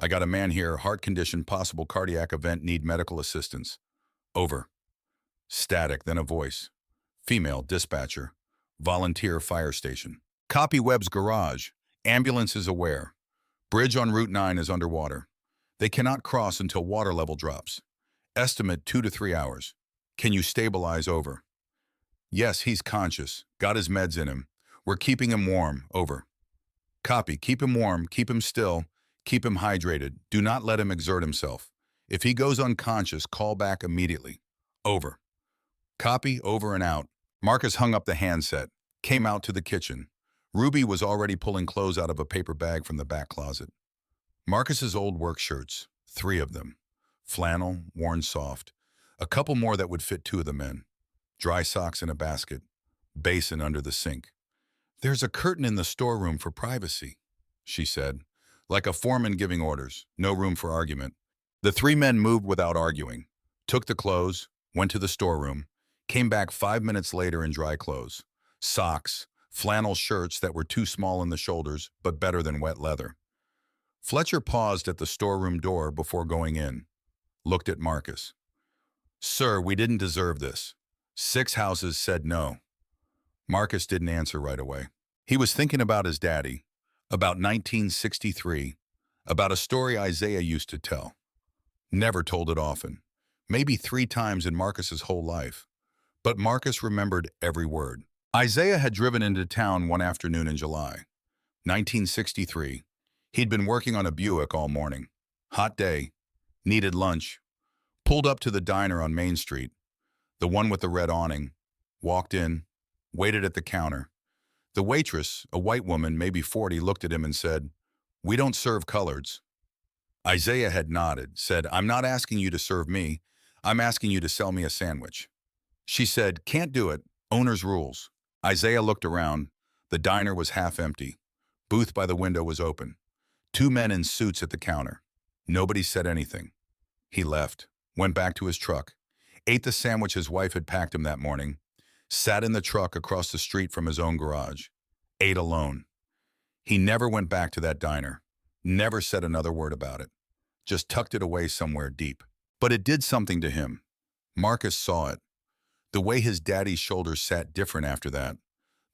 I got a man here, heart condition, possible cardiac event, need medical assistance. Over. Static, then a voice. Female, dispatcher. Volunteer fire station. Copy Webb's garage. Ambulance is aware. Bridge on Route 9 is underwater. They cannot cross until water level drops. Estimate 2 to 3 hours. Can you stabilize? Over. Yes, he's conscious. Got his meds in him. We're keeping him warm. Over. Copy. Keep him warm. Keep him still. Keep him hydrated. Do not let him exert himself. If he goes unconscious, call back immediately. Over. Copy. Over and out. Marcus hung up the handset, came out to the kitchen. Ruby was already pulling clothes out of a paper bag from the back closet. Marcus's old work shirts, 3 of them. Flannel, worn soft. A couple more that would fit 2 of the men. Dry socks in a basket. Basin under the sink. There's a curtain in the storeroom for privacy, she said, like a foreman giving orders. No room for argument. The 3 men moved without arguing, took the clothes, went to the storeroom, came back 5 minutes later in dry clothes. Socks, flannel shirts that were too small in the shoulders, but better than wet leather. Fletcher paused at the storeroom door before going in, looked at Marcus. Sir, we didn't deserve this. 6 houses said no. Marcus didn't answer right away. He was thinking about his daddy, about 1963, about a story Isaiah used to tell. Never told it often, maybe 3 times in Marcus's whole life. But Marcus remembered every word. Isaiah had driven into town one afternoon in July, 1963. He'd been working on a Buick all morning. Hot day, needed lunch. Pulled up to the diner on Main Street, the one with the red awning, walked in, waited at the counter. The waitress, a white woman, maybe 40, looked at him and said, We don't serve coloreds. Isaiah had nodded, said, I'm not asking you to serve me. I'm asking you to sell me a sandwich. She said, can't do it. Owner's rules. Isaiah looked around. The diner was half empty. Booth by the window was open. Two men in suits at the counter. Nobody said anything. He left, went back to his truck, ate the sandwich his wife had packed him that morning, sat in the truck across the street from his own garage, ate alone. He never went back to that diner, never said another word about it, just tucked it away somewhere deep. But it did something to him. Marcus saw it. The way his daddy's shoulders sat different after that,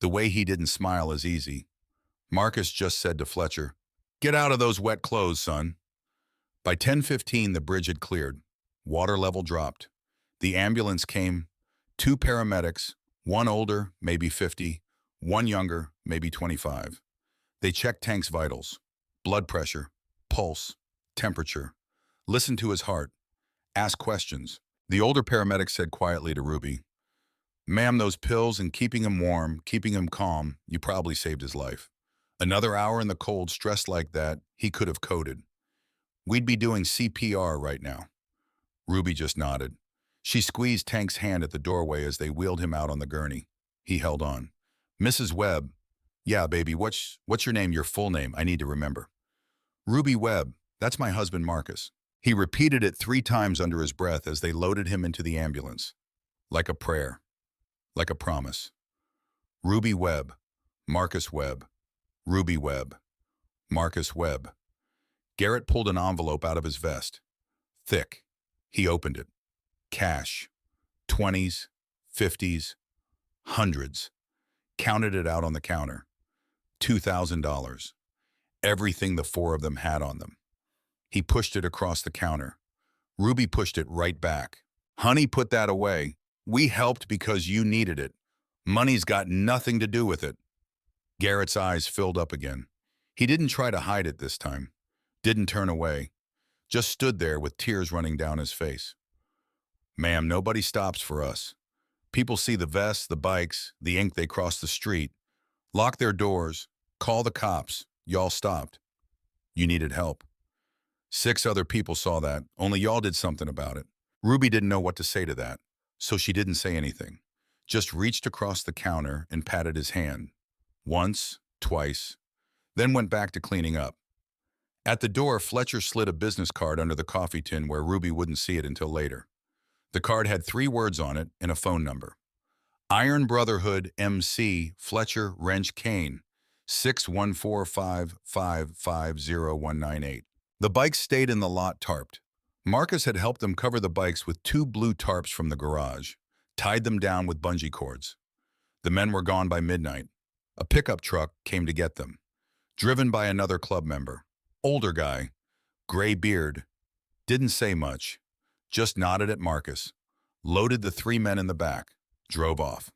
the way he didn't smile as easy. Marcus just said to Fletcher, "Get out of those wet clothes, son." By 10:15, the bridge had cleared. Water level dropped. The ambulance came. Two paramedics, one older, maybe 50, one younger, maybe 25. They checked Tank's vitals, blood pressure, pulse, temperature, listened to his heart, asked questions. The older paramedic said quietly to Ruby, "Ma'am, those pills and keeping him warm, keeping him calm, you probably saved his life. Another hour in the cold, stressed like that, he could have coded. We'd be doing CPR right now." Ruby just nodded. She squeezed Tank's hand at the doorway as they wheeled him out on the gurney. He held on. "Mrs. Webb." "Yeah, baby, what's your name, your full name? I need to remember." "Ruby Webb. That's my husband, Marcus." He repeated it 3 times under his breath as they loaded him into the ambulance. Like a prayer. Like a promise. Ruby Webb. Marcus Webb. Ruby Webb. Marcus Webb. Garrett pulled an envelope out of his vest. Thick. He opened it. Cash. 20s, 50s, hundreds. Counted it out on the counter. $2,000. Everything the 4 of them had on them. He pushed it across the counter. Ruby pushed it right back. "Honey, put that away. We helped because you needed it. Money's got nothing to do with it." Garrett's eyes filled up again. He didn't try to hide it this time. Didn't turn away. Just stood there with tears running down his face. "Ma'am, nobody stops for us. People see the vests, the bikes, the ink they cross the street. Lock their doors. Call the cops. Y'all stopped. You needed help. 6 other people saw that, only y'all did something about it." Ruby didn't know what to say to that, so she didn't say anything. Just reached across the counter and patted his hand. Once, twice, then went back to cleaning up. At the door, Fletcher slid a business card under the coffee tin where Ruby wouldn't see it until later. The card had 3 words on it and a phone number. Iron Brotherhood MC Fletcher Wrench Kane, 61455500198. The bikes stayed in the lot tarped. Marcus had helped them cover the bikes with 2 blue tarps from the garage, tied them down with bungee cords. The men were gone by midnight. A pickup truck came to get them, driven by another club member. Older guy, gray beard, didn't say much, just nodded at Marcus, loaded the 3 men in the back, drove off.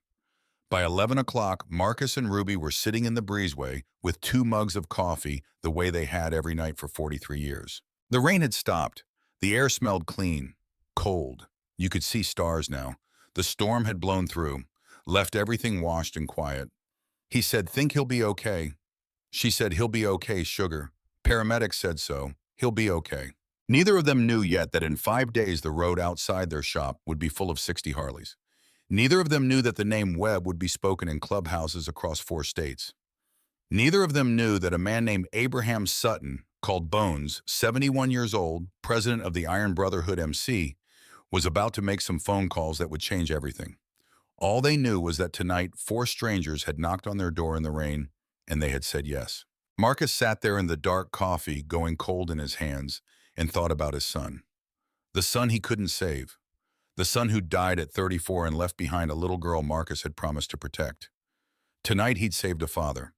By 11 o'clock, Marcus and Ruby were sitting in the breezeway with 2 mugs of coffee the way they had every night for 43 years. The rain had stopped. The air smelled clean, cold. You could see stars now. The storm had blown through, left everything washed and quiet. He said, "Think he'll be okay." She said, "He'll be okay, sugar." Paramedics said so. He'll be okay. Neither of them knew yet that in 5 days the road outside their shop would be full of 60 Harleys. Neither of them knew that the name Webb would be spoken in clubhouses across 4 states. Neither of them knew that a man named Abraham Sutton, called Bones, 71 years old, president of the Iron Brotherhood MC, was about to make some phone calls that would change everything. All they knew was that tonight 4 strangers had knocked on their door in the rain, and they had said yes. Marcus sat there in the dark coffee going cold in his hands and thought about his son. The son he couldn't save. The son who died at 34 and left behind a little girl Marcus had promised to protect. Tonight he'd saved a father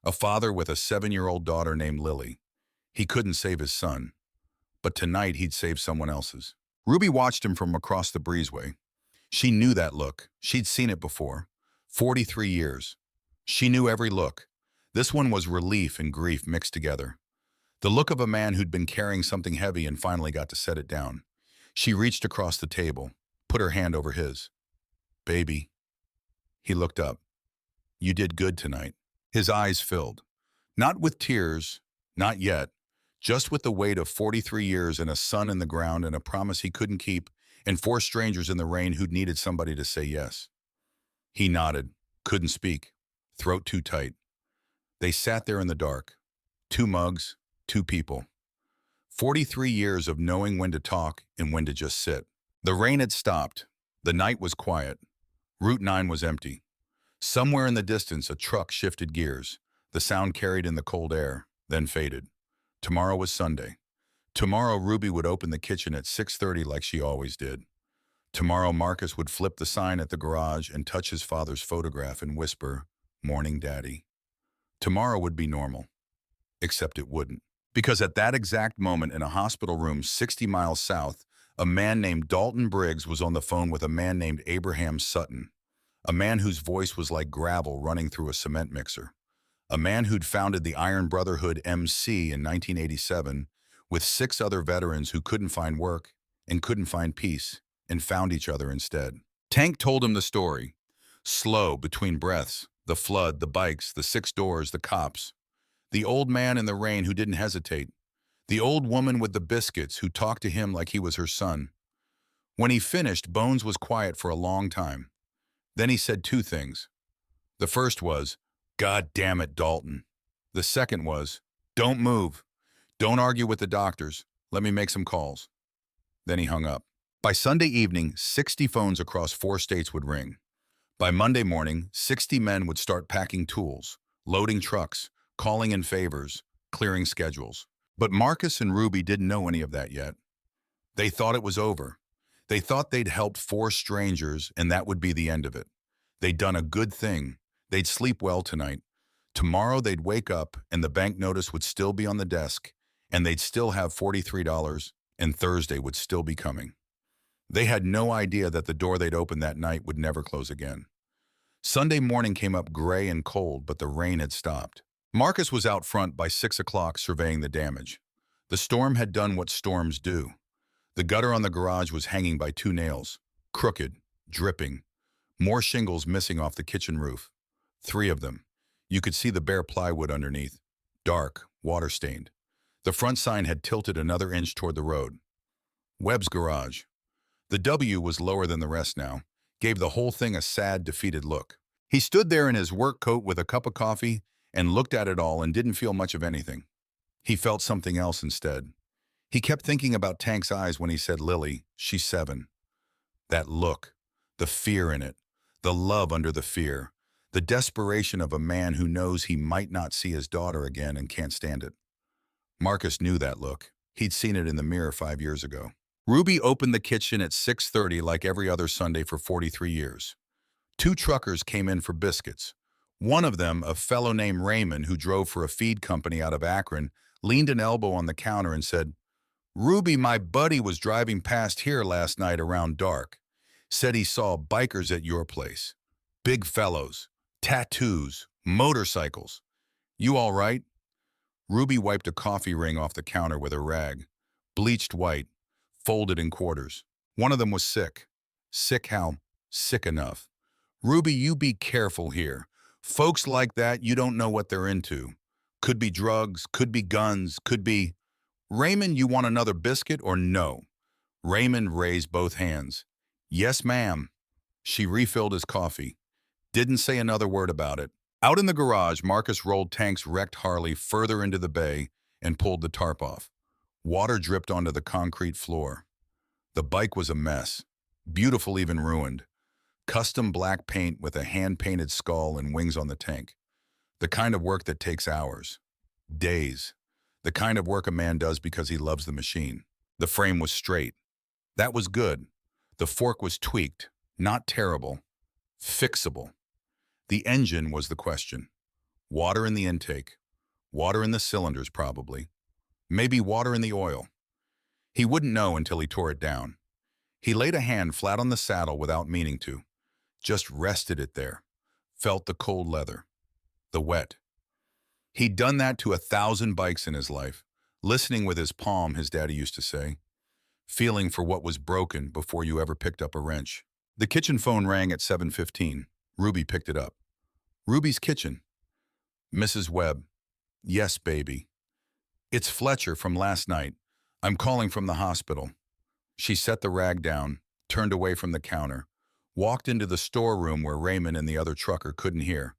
with a 7-year-old daughter named Lily. He couldn't save his son, but tonight he'd save someone else's. Ruby watched him from across the breezeway. She knew that look. She'd seen it before. 43 years. She knew every look. This one was relief and grief mixed together. The look of a man who'd been carrying something heavy and finally got to set it down. She reached across the table, put her hand over his. "Baby." He looked up. "You did good tonight." His eyes filled. Not with tears, Not yet. Just with the weight of 43 years and a son in the ground and a promise he couldn't keep, and four strangers in the rain who'd needed somebody to say yes. He nodded, couldn't speak, throat too tight. They sat there in the dark. Two mugs, two people. 43 years of knowing when to talk and when to just sit. The rain had stopped. The night was quiet. Route 9 was empty. Somewhere in the distance, a truck shifted gears. The sound carried in the cold air, then faded. Tomorrow was Sunday. Tomorrow Ruby would open the kitchen at 6:30 like she always did. Tomorrow Marcus would flip the sign at the garage and touch his father's photograph and whisper, "Morning, Daddy." Tomorrow would be normal. Except it wouldn't. Because at that exact moment in a hospital room 60 miles south, a man named Dalton Briggs was on the phone with a man named Abraham Sutton. A man whose voice was like gravel running through a cement mixer. A man who'd founded the Iron Brotherhood MC in 1987 with 6 other veterans who couldn't find work and couldn't find peace and found each other instead. Tank told him the story. Slow, between breaths, the flood, the bikes, the 6 doors, the cops. The old man in the rain who didn't hesitate. The old woman with the biscuits who talked to him like he was her son. When he finished, Bones was quiet for a long time. Then he said 2 things. The first was, "God damn it, Dalton." The second was, "Don't move. Don't argue with the doctors. Let me make some calls." Then he hung up. By Sunday evening, 60 phones across 4 states would ring. By Monday morning, 60 men would start packing tools, loading trucks, calling in favors, clearing schedules. But Marcus and Ruby didn't know any of that yet. They thought it was over. They thought they'd helped 4 strangers and that would be the end of it. They'd done a good thing. They'd sleep well tonight. Tomorrow they'd wake up and the bank notice would still be on the desk and they'd still have $43 and Thursday would still be coming. They had no idea that the door they'd opened that night would never close again. Sunday morning came up gray and cold, but the rain had stopped. Marcus was out front by 6 o'clock surveying the damage. The storm had done what storms do. The gutter on the garage was hanging by 2 nails, crooked, dripping. More shingles missing off the kitchen roof. 3 of them. You could see the bare plywood underneath. Dark, water-stained. The front sign had tilted another inch toward the road. Webb's garage. The W was lower than the rest now, gave the whole thing a sad, defeated look. He stood there in his work coat with a cup of coffee and looked at it all and didn't feel much of anything. He felt something else instead. He kept thinking about Tank's eyes when he said, "Lily, she's 7. That look, the fear in it, the love under the fear, the desperation of a man who knows he might not see his daughter again and can't stand it. Marcus knew that look. He'd seen it in the mirror 5 years ago. Ruby opened the kitchen at 6:30 like every other Sunday for 43 years. 2 truckers came in for biscuits. One of them, a fellow named Raymond who drove for a feed company out of Akron, leaned an elbow on the counter and said, "Ruby, my buddy was driving past here last night around dark. Said he saw bikers at your place. Big fellows, tattoos, motorcycles. You all right?" Ruby wiped a coffee ring off the counter with a rag. Bleached white, folded in quarters. One of them was sick. Sick how? Sick enough. "Ruby, you be careful here. Folks like that, you don't know what they're into. Could be drugs, could be guns, could be..." "Raymond, you want another biscuit or no?" Raymond raised both hands. "Yes, ma'am." She refilled his coffee. Didn't say another word about it. Out in the garage, Marcus rolled Tank's wrecked Harley further into the bay and pulled the tarp off. Water dripped onto the concrete floor. The bike was a mess. Beautiful, even ruined. Custom black paint with a hand-painted skull and wings on the tank. The kind of work that takes hours. Days. The kind of work a man does because he loves the machine. The frame was straight. That was good. The fork was tweaked. Not terrible. Fixable. The engine was the question. Water in the intake. Water in the cylinders, probably. Maybe water in the oil. He wouldn't know until he tore it down. He laid a hand flat on the saddle without meaning to. Just rested it there. Felt the cold leather. The wet. He'd done that to 1,000 bikes in his life. Listening with his palm, his daddy used to say. Feeling for what was broken before you ever picked up a wrench. The kitchen phone rang at 7:15. Ruby picked it up. "Ruby's kitchen." "Mrs. Webb." "Yes, baby." It's Fletcher from last night. I'm calling from the hospital. She set the rag down, turned away from the counter, walked into the storeroom where Raymond and the other trucker couldn't hear.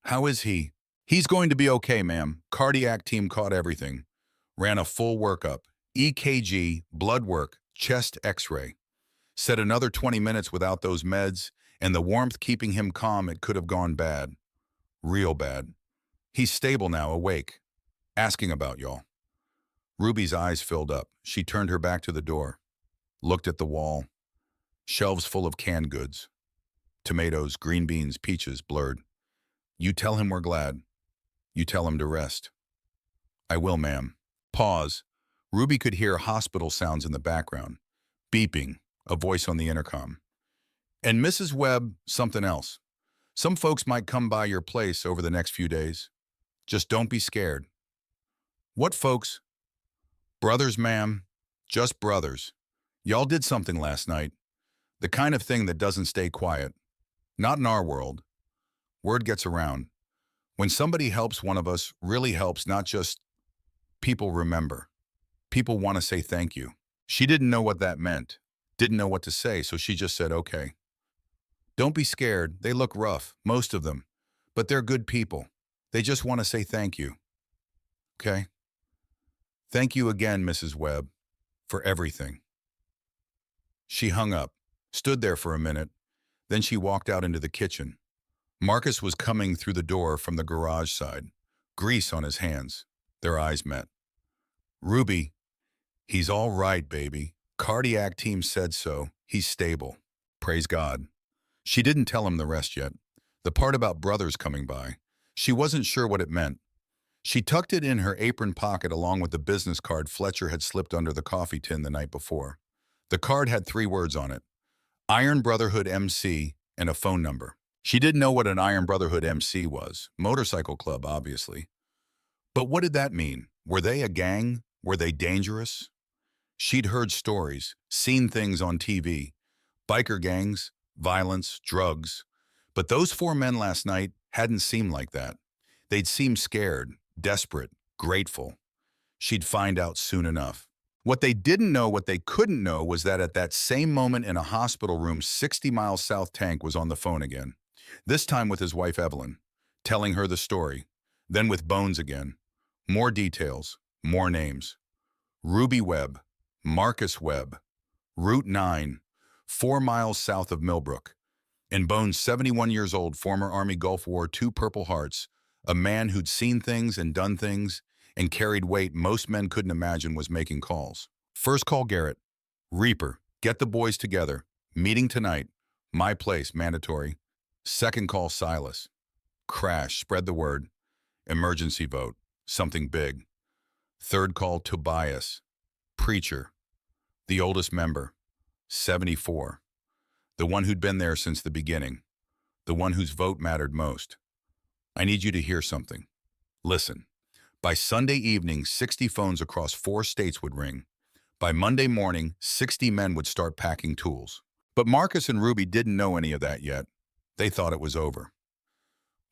How is he? He's going to be okay, ma'am. Cardiac team caught everything. Ran a full workup. EKG, blood work, chest x-ray. Said another 20 minutes without those meds, and the warmth keeping him calm, it could have gone bad. Real bad. He's stable now, awake. Asking about y'all. Ruby's eyes filled up. She turned her back to the door. Looked at the wall. Shelves full of canned goods. Tomatoes, green beans, peaches, blurred. You tell him we're glad. You tell him to rest. I will, ma'am. Pause. Ruby could hear hospital sounds in the background. Beeping, a voice on the intercom. And Mrs. Webb, something else. Some folks might come by your place over the next few days. Just don't be scared. What folks? Brothers, ma'am. Just brothers. Y'all did something last night. The kind of thing that doesn't stay quiet. Not in our world. Word gets around. When somebody helps one of us, really helps, not just people remember. People want to say thank you. She didn't know what that meant. Didn't know what to say, so she just said, okay. Don't be scared. They look rough, most of them. But they're good people. They just want to say thank you. Okay? Thank you again, Mrs. Webb, for everything. She hung up, stood there for a minute, then she walked out into the kitchen. Marcus was coming through the door from the garage side, grease on his hands. Their eyes met. Ruby, he's all right, baby. Cardiac team said so. He's stable. Praise God. She didn't tell him the rest yet. The part about brothers coming by. She wasn't sure what it meant. She tucked it in her apron pocket along with the business card Fletcher had slipped under the coffee tin the night before. The card had 3 words on it. Iron Brotherhood MC and a phone number. She didn't know what an Iron Brotherhood MC was. Motorcycle club, obviously. But what did that mean? Were they a gang? Were they dangerous? She'd heard stories, seen things on TV. Biker gangs, violence, drugs. But those 4 men last night hadn't seemed like that. They'd seemed scared, desperate, grateful. She'd find out soon enough. What they didn't know, what they couldn't know, was that at that same moment in a hospital room 60 miles south, Tank was on the phone again. This time with his wife Evelyn, telling her the story. Then with Bones again. More details, more names. Ruby Webb, Marcus Webb, Route 9, 4 miles south of Millbrook. And Bones, 71 years old, former Army Gulf War II Purple Hearts, a man who'd seen things and done things and carried weight most men couldn't imagine, was making calls. First call, Garrett. Reaper, get the boys together. Meeting tonight. My place, mandatory. Second call, Silas. Crash, spread the word. Emergency vote, something big. Third call, Tobias. Preacher. The oldest member. 74. The one who'd been there since the beginning. The one whose vote mattered most. I need you to hear something. Listen. By Sunday evening, 60 phones across 4 states would ring. By Monday morning, 60 men would start packing tools. But Marcus and Ruby didn't know any of that yet. They thought it was over.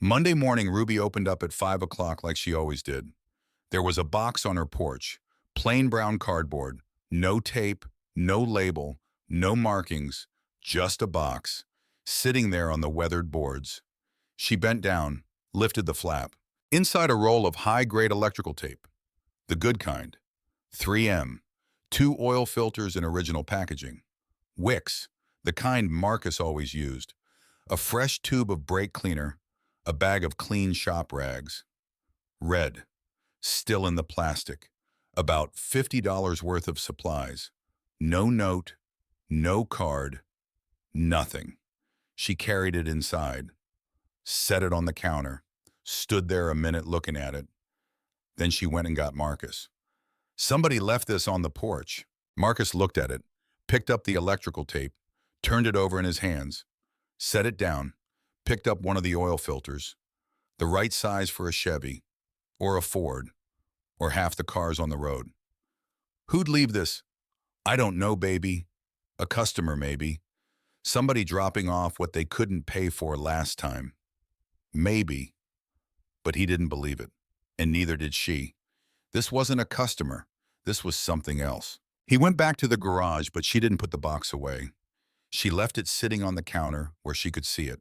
Monday morning, Ruby opened up at 5 o'clock like she always did. There was a box on her porch, plain brown cardboard, no tape, no label, no markings, just a box, sitting there on the weathered boards. She bent down, lifted the flap. Inside a roll of high-grade electrical tape. The good kind. 3M. 2 oil filters in original packaging. Wicks, the kind Marcus always used. A fresh tube of brake cleaner. A bag of clean shop rags. Red. Still in the plastic. About $50 worth of supplies. No note. No card. Nothing. She carried it inside. Set it on the counter. Stood there a minute looking at it. Then she went and got Marcus. Somebody left this on the porch. Marcus looked at it, picked up the electrical tape, turned it over in his hands, set it down, picked up one of the oil filters, the right size for a Chevy, or a Ford, or half the cars on the road. Who'd leave this? I don't know, baby. A customer, maybe. Somebody dropping off what they couldn't pay for last time. Maybe. But he didn't believe it, and neither did she. This wasn't a customer. This was something else. He went back to the garage, but she didn't put the box away. She left it sitting on the counter where she could see it.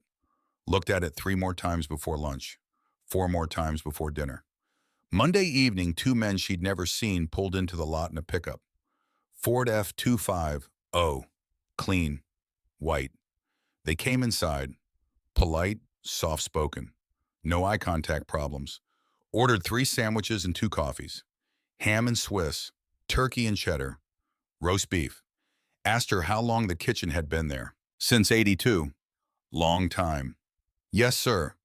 Looked at it 3 more times before lunch, 4 more times before dinner. Monday evening, 2 men she'd never seen pulled into the lot in a pickup. Ford F-250, clean, white. They came inside, polite, soft-spoken. No eye contact problems. Ordered 3 sandwiches and 2 coffees. Ham and Swiss, turkey and cheddar, roast beef. Asked her how long the kitchen had been there. Since '82. Long time. Yes, sir.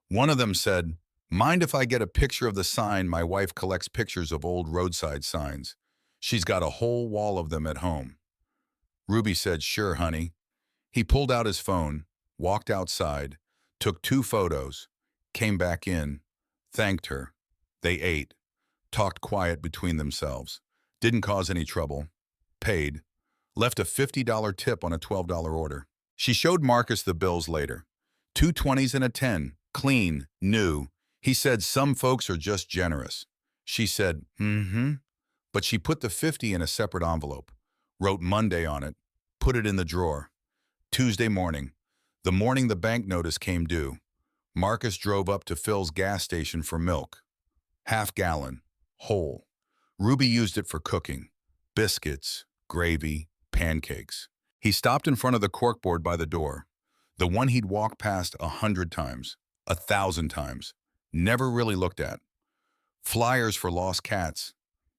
One of them said, mind if I get a picture of the sign? My wife collects pictures of old roadside signs. She's got a whole wall of them at home. Ruby said, sure, honey. He pulled out his phone, walked outside, took 2 photos, came back in, thanked her. They ate, talked quiet between themselves, didn't cause any trouble, paid, left a $50 tip on a $12 order. She showed Marcus the bills later. 2 20s and a 10, clean, new. He said some folks are just generous. She said, but she put the 50 in a separate envelope, wrote Monday on it, put it in the drawer. Tuesday morning, the morning the bank notice came due, Marcus drove up to Phil's gas station for milk. Half gallon, whole. Ruby used it for cooking, biscuits, gravy, pancakes. He stopped in front of the corkboard by the door, the one he'd walked past 100 times, 1,000 times, never really looked at. Flyers for lost cats,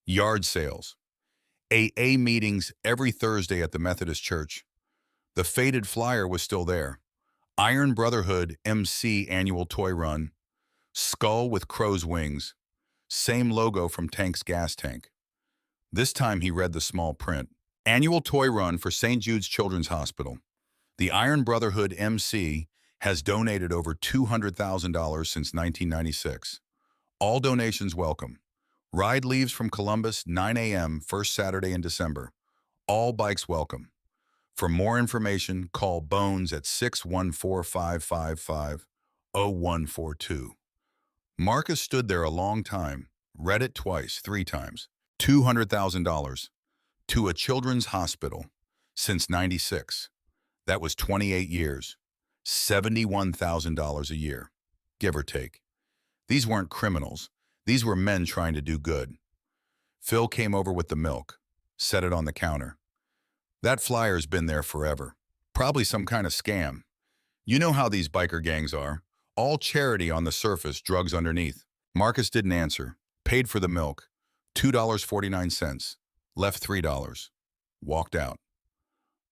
yard sales, AA meetings every Thursday at the Methodist Church. The faded flyer was still there. Iron Brotherhood MC annual toy run, skull with crow's wings, same logo from Tank's gas tank. This time he read the small print. Annual toy run for St. Jude's Children's Hospital. The Iron Brotherhood MC has donated over $200,000 since 1996. All donations welcome. Ride leaves from Columbus 9 a.m. first Saturday in December. All bikes welcome. For more information, call Bones at 614-555-0142. Marcus stood there a long time, read it twice, 3 times. $200,000 to a children's hospital since '96. That was 28 years, $71,000 a year, give or take. These weren't criminals. These were men trying to do good. Phil came over with the milk, set it on the counter. That flyer's been there forever. Probably some kind of scam. You know how these biker gangs are. All charity on the surface, drugs underneath. Marcus didn't answer. Paid for the milk. $2.49. Left $3. Walked out.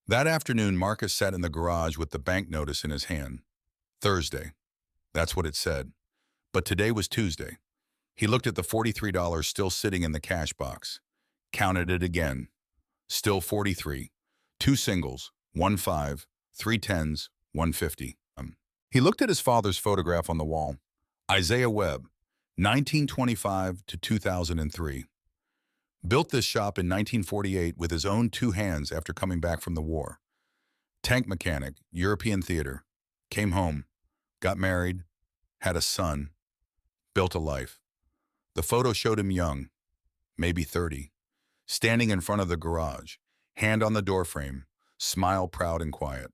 That afternoon, Marcus sat in the garage with the bank notice in his hand. Thursday. That's what it said. But today was Tuesday. He looked at the $43 still sitting in the cash box. Counted it again. Still 43. 2 singles, 1 5, 3 10s, 150. He looked at his father's photograph on the wall. Isaiah Webb, 1925 to 2003. Built this shop in 1948 with his own 2 hands after coming back from the war. Tank mechanic, European theater. Came home, got married, had a son, built a life. The photo showed him young, maybe 30, standing in front of the garage, hand on the doorframe, smile proud and quiet.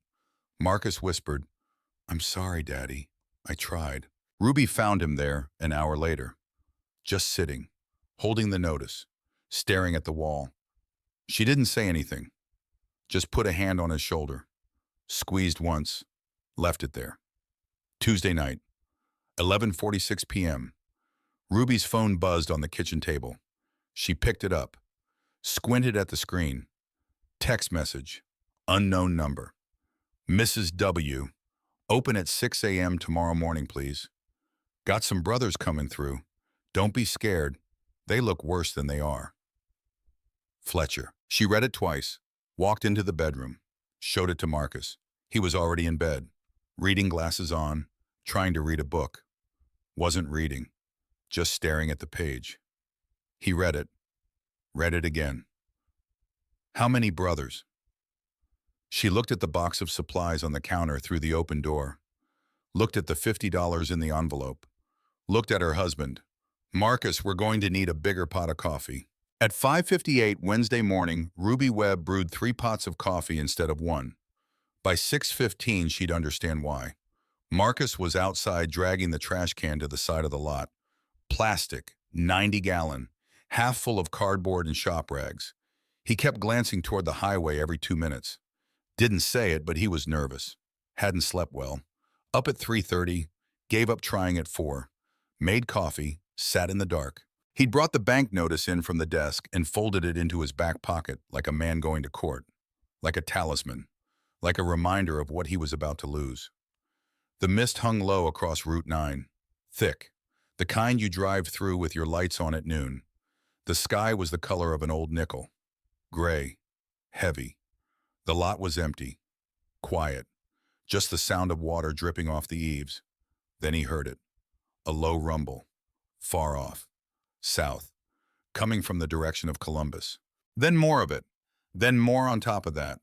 Marcus whispered, I'm sorry, Daddy. I tried. Ruby found him there an hour later, just sitting, holding the notice, staring at the wall. She didn't say anything, just put a hand on his shoulder, squeezed once, left it there. Tuesday night, 11:46 p.m. Ruby's phone buzzed on the kitchen table. She picked it up, squinted at the screen. Text message, unknown number. Mrs. W, open at 6 a.m. tomorrow morning, please. Got some brothers coming through. Don't be scared. They look worse than they are. Fletcher. She read it twice, walked into the bedroom, showed it to Marcus. He was already in bed, reading glasses on, trying to read a book. Wasn't reading, just staring at the page. He read it again. How many brothers? She looked at the box of supplies on the counter through the open door, looked at the $50 in the envelope, looked at her husband, Marcus, we're going to need a bigger pot of coffee. At 5:58 Wednesday morning, Ruby Webb brewed 3 pots of coffee instead of one. By 6:15, she'd understand why. Marcus was outside dragging the trash can to the side of the lot. Plastic, 90-gallon, half full of cardboard and shop rags. He kept glancing toward the highway every 2 minutes. Didn't say it, but he was nervous. Hadn't slept well. Up at 3:30, gave up trying at 4. Made coffee, sat in the dark. He'd brought the bank notice in from the desk and folded it into his back pocket like a man going to court, like a talisman, like a reminder of what he was about to lose. The mist hung low across Route 9, thick, the kind you drive through with your lights on at noon. The sky was the color of an old nickel, gray, heavy. The lot was empty, quiet, just the sound of water dripping off the eaves. Then he heard it, a low rumble, far off, south, coming from the direction of Columbus. Then more of it, then more on top of that.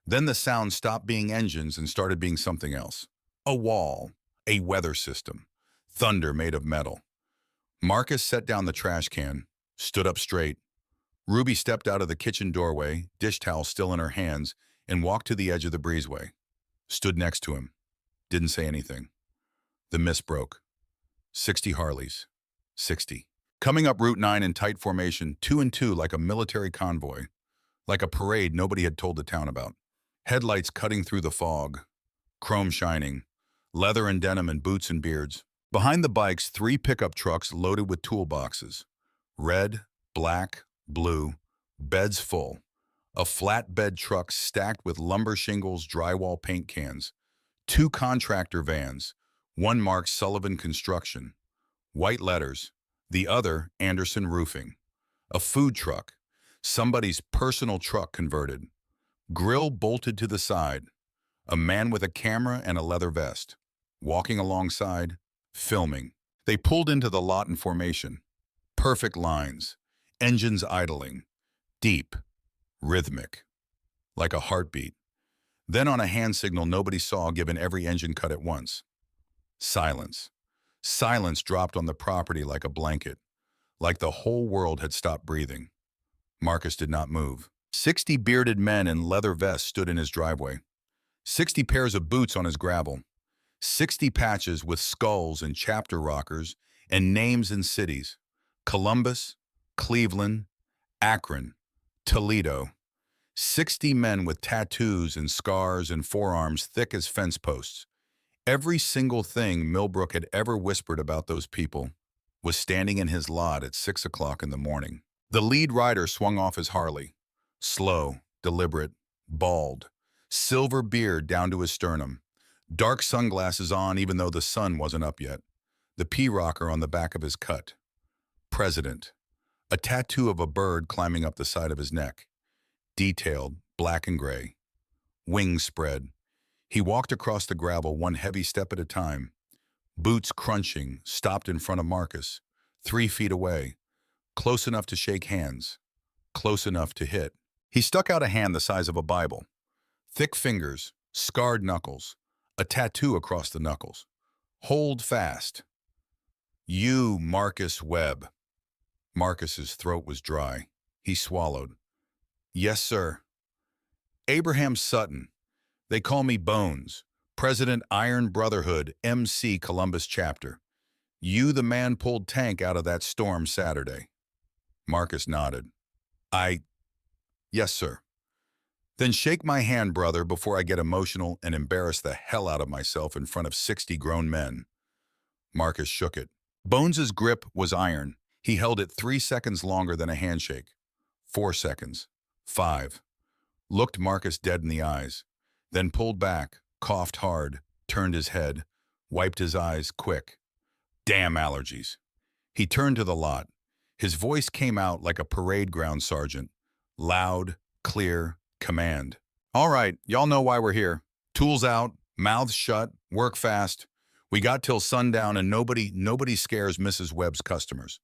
Then the sound stopped being engines and started being something else. A wall, a weather system, thunder made of metal. Marcus set down the trash can, stood up straight. Ruby stepped out of the kitchen doorway, dish towel still in her hands, and walked to the edge of the breezeway. Stood next to him. Didn't say anything. The mist broke. 60 Harleys. 60. Coming up Route 9 in tight formation, 2 and 2 like a military convoy. Like a parade nobody had told the town about. Headlights cutting through the fog. Chrome shining. Leather and denim and boots and beards. Behind the bikes, 3 pickup trucks loaded with toolboxes. Red, black, blue, beds full. A flatbed truck stacked with lumber shingles, drywall paint cans. 2 contractor vans. One marked Sullivan Construction. White letters. The other, Anderson Roofing. A food truck. Somebody's personal truck converted. Grill bolted to the side. A man with a camera and a leather vest. Walking alongside, filming. They pulled into the lot in formation. Perfect lines. Engines idling. Deep. Rhythmic. Like a heartbeat. Then on a hand signal nobody saw given every engine cut at once. Silence. Silence dropped on the property like a blanket. Like the whole world had stopped breathing. Marcus did not move. 60 bearded men in leather vests stood in his driveway. 60 pairs of boots on his gravel. 60 patches with skulls and chapter rockers and names and cities. Columbus, Cleveland, Akron, Toledo. 60 men with tattoos and scars and forearms thick as fence posts. Every single thing Millbrook had ever whispered about those people was standing in his lot at 6 o'clock in the morning. The lead rider swung off his Harley. Slow, deliberate, bald, silver beard down to his sternum. Dark sunglasses on even though the sun wasn't up yet. The P-rocker on the back of his cut. President. A tattoo of a bird climbing up the side of his neck. Detailed, black and gray. Wings spread. He walked across the gravel one heavy step at a time. Boots crunching, stopped in front of Marcus. 3 feet away. Close enough to shake hands. Close enough to hit. He stuck out a hand the size of a Bible. Thick fingers, scarred knuckles. A tattoo across the knuckles. Hold fast. You, Marcus Webb. Marcus's throat was dry. He swallowed. Yes, sir. Abraham Sutton. They call me Bones. President Iron Brotherhood, MC Columbus Chapter. You the man pulled tank out of that storm Saturday. Marcus nodded. Yes, sir. Then shake my hand, brother, before I get emotional and embarrass the hell out of myself in front of 60 grown men. Marcus shook it. Bones's grip was iron. He held it 3 seconds longer than a handshake. 4 seconds. 5. Looked Marcus dead in the eyes. Then pulled back, coughed hard, turned his head, wiped his eyes quick. Damn allergies. He turned to the lot. His voice came out like a parade ground sergeant. Loud, clear, command. All right, y'all know why we're here. Tools out, mouths shut, work fast. We got till sundown and nobody scares Mrs. Webb's customers.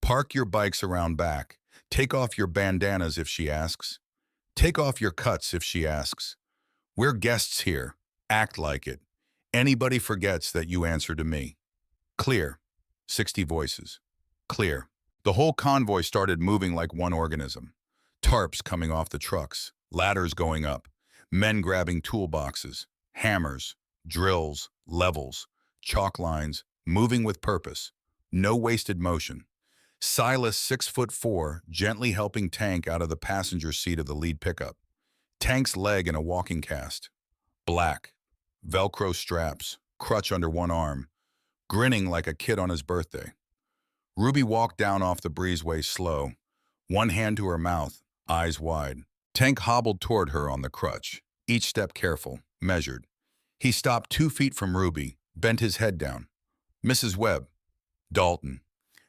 Park your bikes around back. Take off your bandanas if she asks. Take off your cuts if she asks. We're guests here. Act like it. Anybody forgets that you answer to me. Clear. 60 voices. Clear. The whole convoy started moving like one organism. Tarps coming off the trucks, ladders going up, men grabbing toolboxes, hammers, drills, levels, chalk lines, moving with purpose. No wasted motion. Silas, 6'4", gently helping Tank out of the passenger seat of the lead pickup. Tank's leg in a walking cast. Black. Velcro straps, crutch under one arm, grinning like a kid on his birthday. Ruby walked down off the breezeway slow, one hand to her mouth, eyes wide. Tank hobbled toward her on the crutch, each step careful, measured. He stopped 2 feet from Ruby, bent his head down. "Mrs. Webb." "Dalton."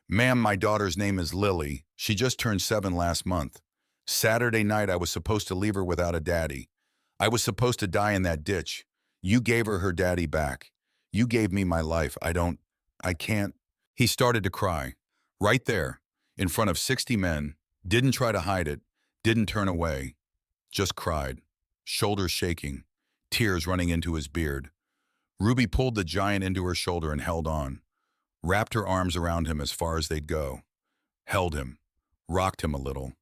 "Ma'am, my daughter's name is Lily. She just turned 7 last month. Saturday night I was supposed to leave her without a daddy. I was supposed to die in that ditch. You gave her daddy back. You gave me my life. I can't." He started to cry. Right there, in front of 60 men, didn't try to hide it, didn't turn away, just cried, shoulders shaking, tears running into his beard. Ruby pulled the giant into her shoulder and held on, wrapped her arms around him as far as they'd go, held him, rocked him a little,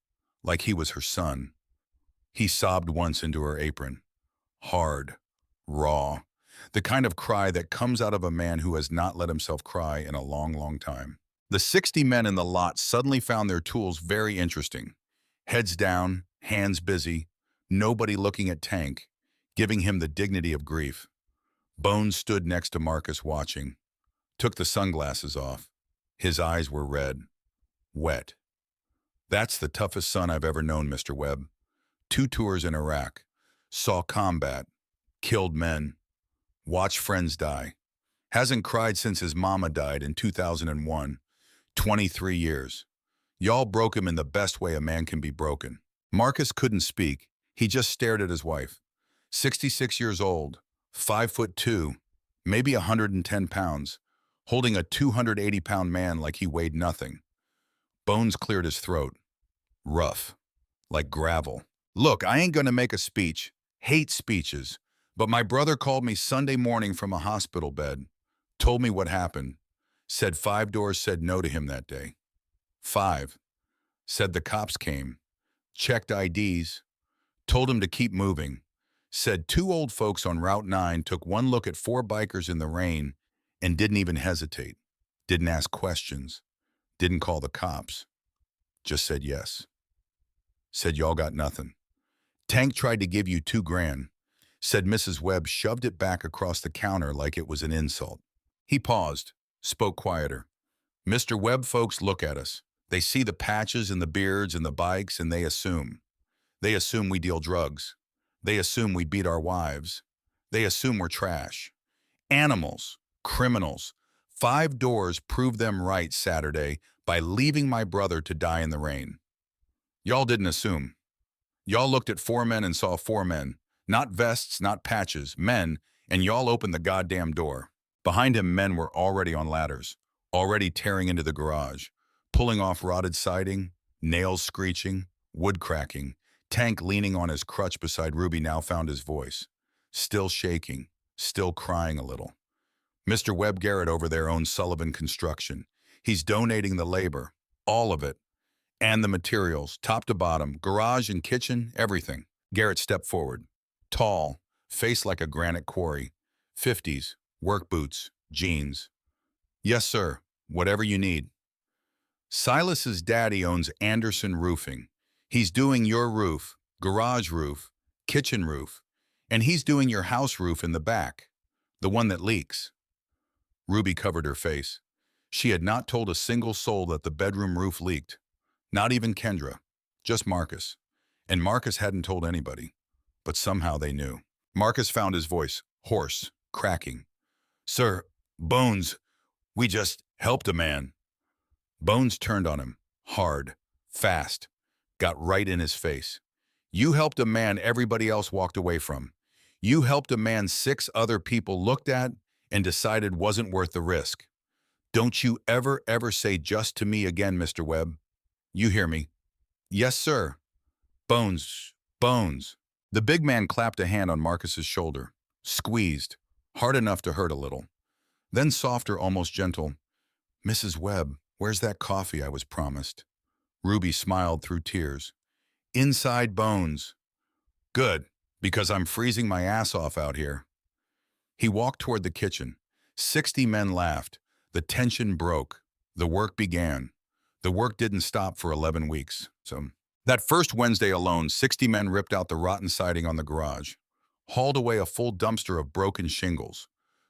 like he was her son. He sobbed once into her apron. Hard, raw, the kind of cry that comes out of a man who has not let himself cry in a long, long time. The 60 men in the lot suddenly found their tools very interesting. Heads down, hands busy, nobody looking at Tank, giving him the dignity of grief. Bones stood next to Marcus watching, took the sunglasses off. His eyes were red, wet. "That's the toughest son I've ever known, Mr. Webb. 2 tours in Iraq, saw combat, killed men, watched friends die. Hasn't cried since his mama died in 2001, 23 years. Y'all broke him in the best way a man can be broken." Marcus couldn't speak. He just stared at his wife. 66 years old, 5'2", maybe 110 pounds, holding a 280-pound man like he weighed nothing. Bones cleared his throat. Rough, like gravel. "Look, I ain't gonna make a speech. Hate speeches. But my brother called me Sunday morning from a hospital bed. Told me what happened. Said 5 doors said no to him that day. 5. Said the cops came. Checked IDs. Told him to keep moving. Said 2 old folks on Route 9 took one look at 4 bikers in the rain and didn't even hesitate. Didn't ask questions. Didn't call the cops. Just said yes. Said y'all got nothing. Tank tried to give you $2,000. Said Mrs. Webb shoved it back across the counter like it was an insult." He paused, spoke quieter. "Mr. Webb, folks look at us. They see the patches and the beards and the bikes and they assume. They assume we deal drugs. They assume we beat our wives. They assume we're trash. Animals, criminals. 5 doors proved them right Saturday by leaving my brother to die in the rain. Y'all didn't assume. Y'all looked at 4 men and saw 4 men. Not vests, not patches, men, and y'all opened the goddamn door. Behind him, men were already on ladders, already tearing into the garage, pulling off rotted siding, nails screeching, wood cracking. Tank, leaning on his crutch beside Ruby, now found his voice. Still shaking, still crying a little. "Mr. Webb Garrett over there owns Sullivan Construction. He's donating the labor, all of it, and the materials, top to bottom, garage and kitchen, everything." Garrett stepped forward. Tall, face like a granite quarry, 50s, work boots, jeans. "Yes, sir, whatever you need." "Silas's daddy owns Anderson Roofing. He's doing your roof, garage roof, kitchen roof, and he's doing your house roof in the back, the one that leaks." Ruby covered her face. She had not told a single soul that the bedroom roof leaked. Not even Kendra, just Marcus. And Marcus hadn't told anybody. But somehow they knew. Marcus found his voice, hoarse, cracking. "Sir, Bones, we just helped a man." Bones turned on him, hard, fast, got right in his face. "You helped a man everybody else walked away from. You helped a man 6 other people looked at and decided wasn't worth the risk. Don't you ever say just to me again, Mr. Webb. You hear me?" "Yes, sir." "Bones, Bones." The big man clapped a hand on Marcus's shoulder, squeezed, hard enough to hurt a little. Then softer, almost gentle. "Mrs. Webb, Where's that coffee I was promised? Ruby smiled through tears. Inside bones. Good, because I'm freezing my ass off out here. He walked toward the kitchen. 60 men laughed. The tension broke. The work began. The work didn't stop for 11 weeks. That first Wednesday alone, 60 men ripped out the rotten siding on the garage, hauled away a full dumpster of broken shingles,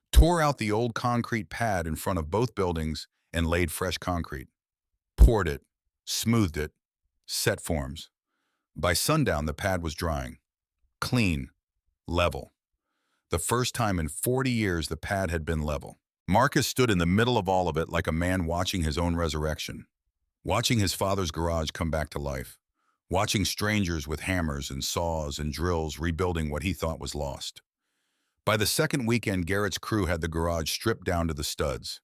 tore out the old concrete pad in front of both buildings, and laid fresh concrete. Poured it, smoothed it, set forms. By sundown, the pad was drying. Clean, level. The first time in 40 years the pad had been level. Marcus stood in the middle of all of it like a man watching his own resurrection, watching his father's garage come back to life, watching strangers with hammers and saws and drills rebuilding what he thought was lost. By the second weekend, Garrett's crew had the garage stripped down to the studs.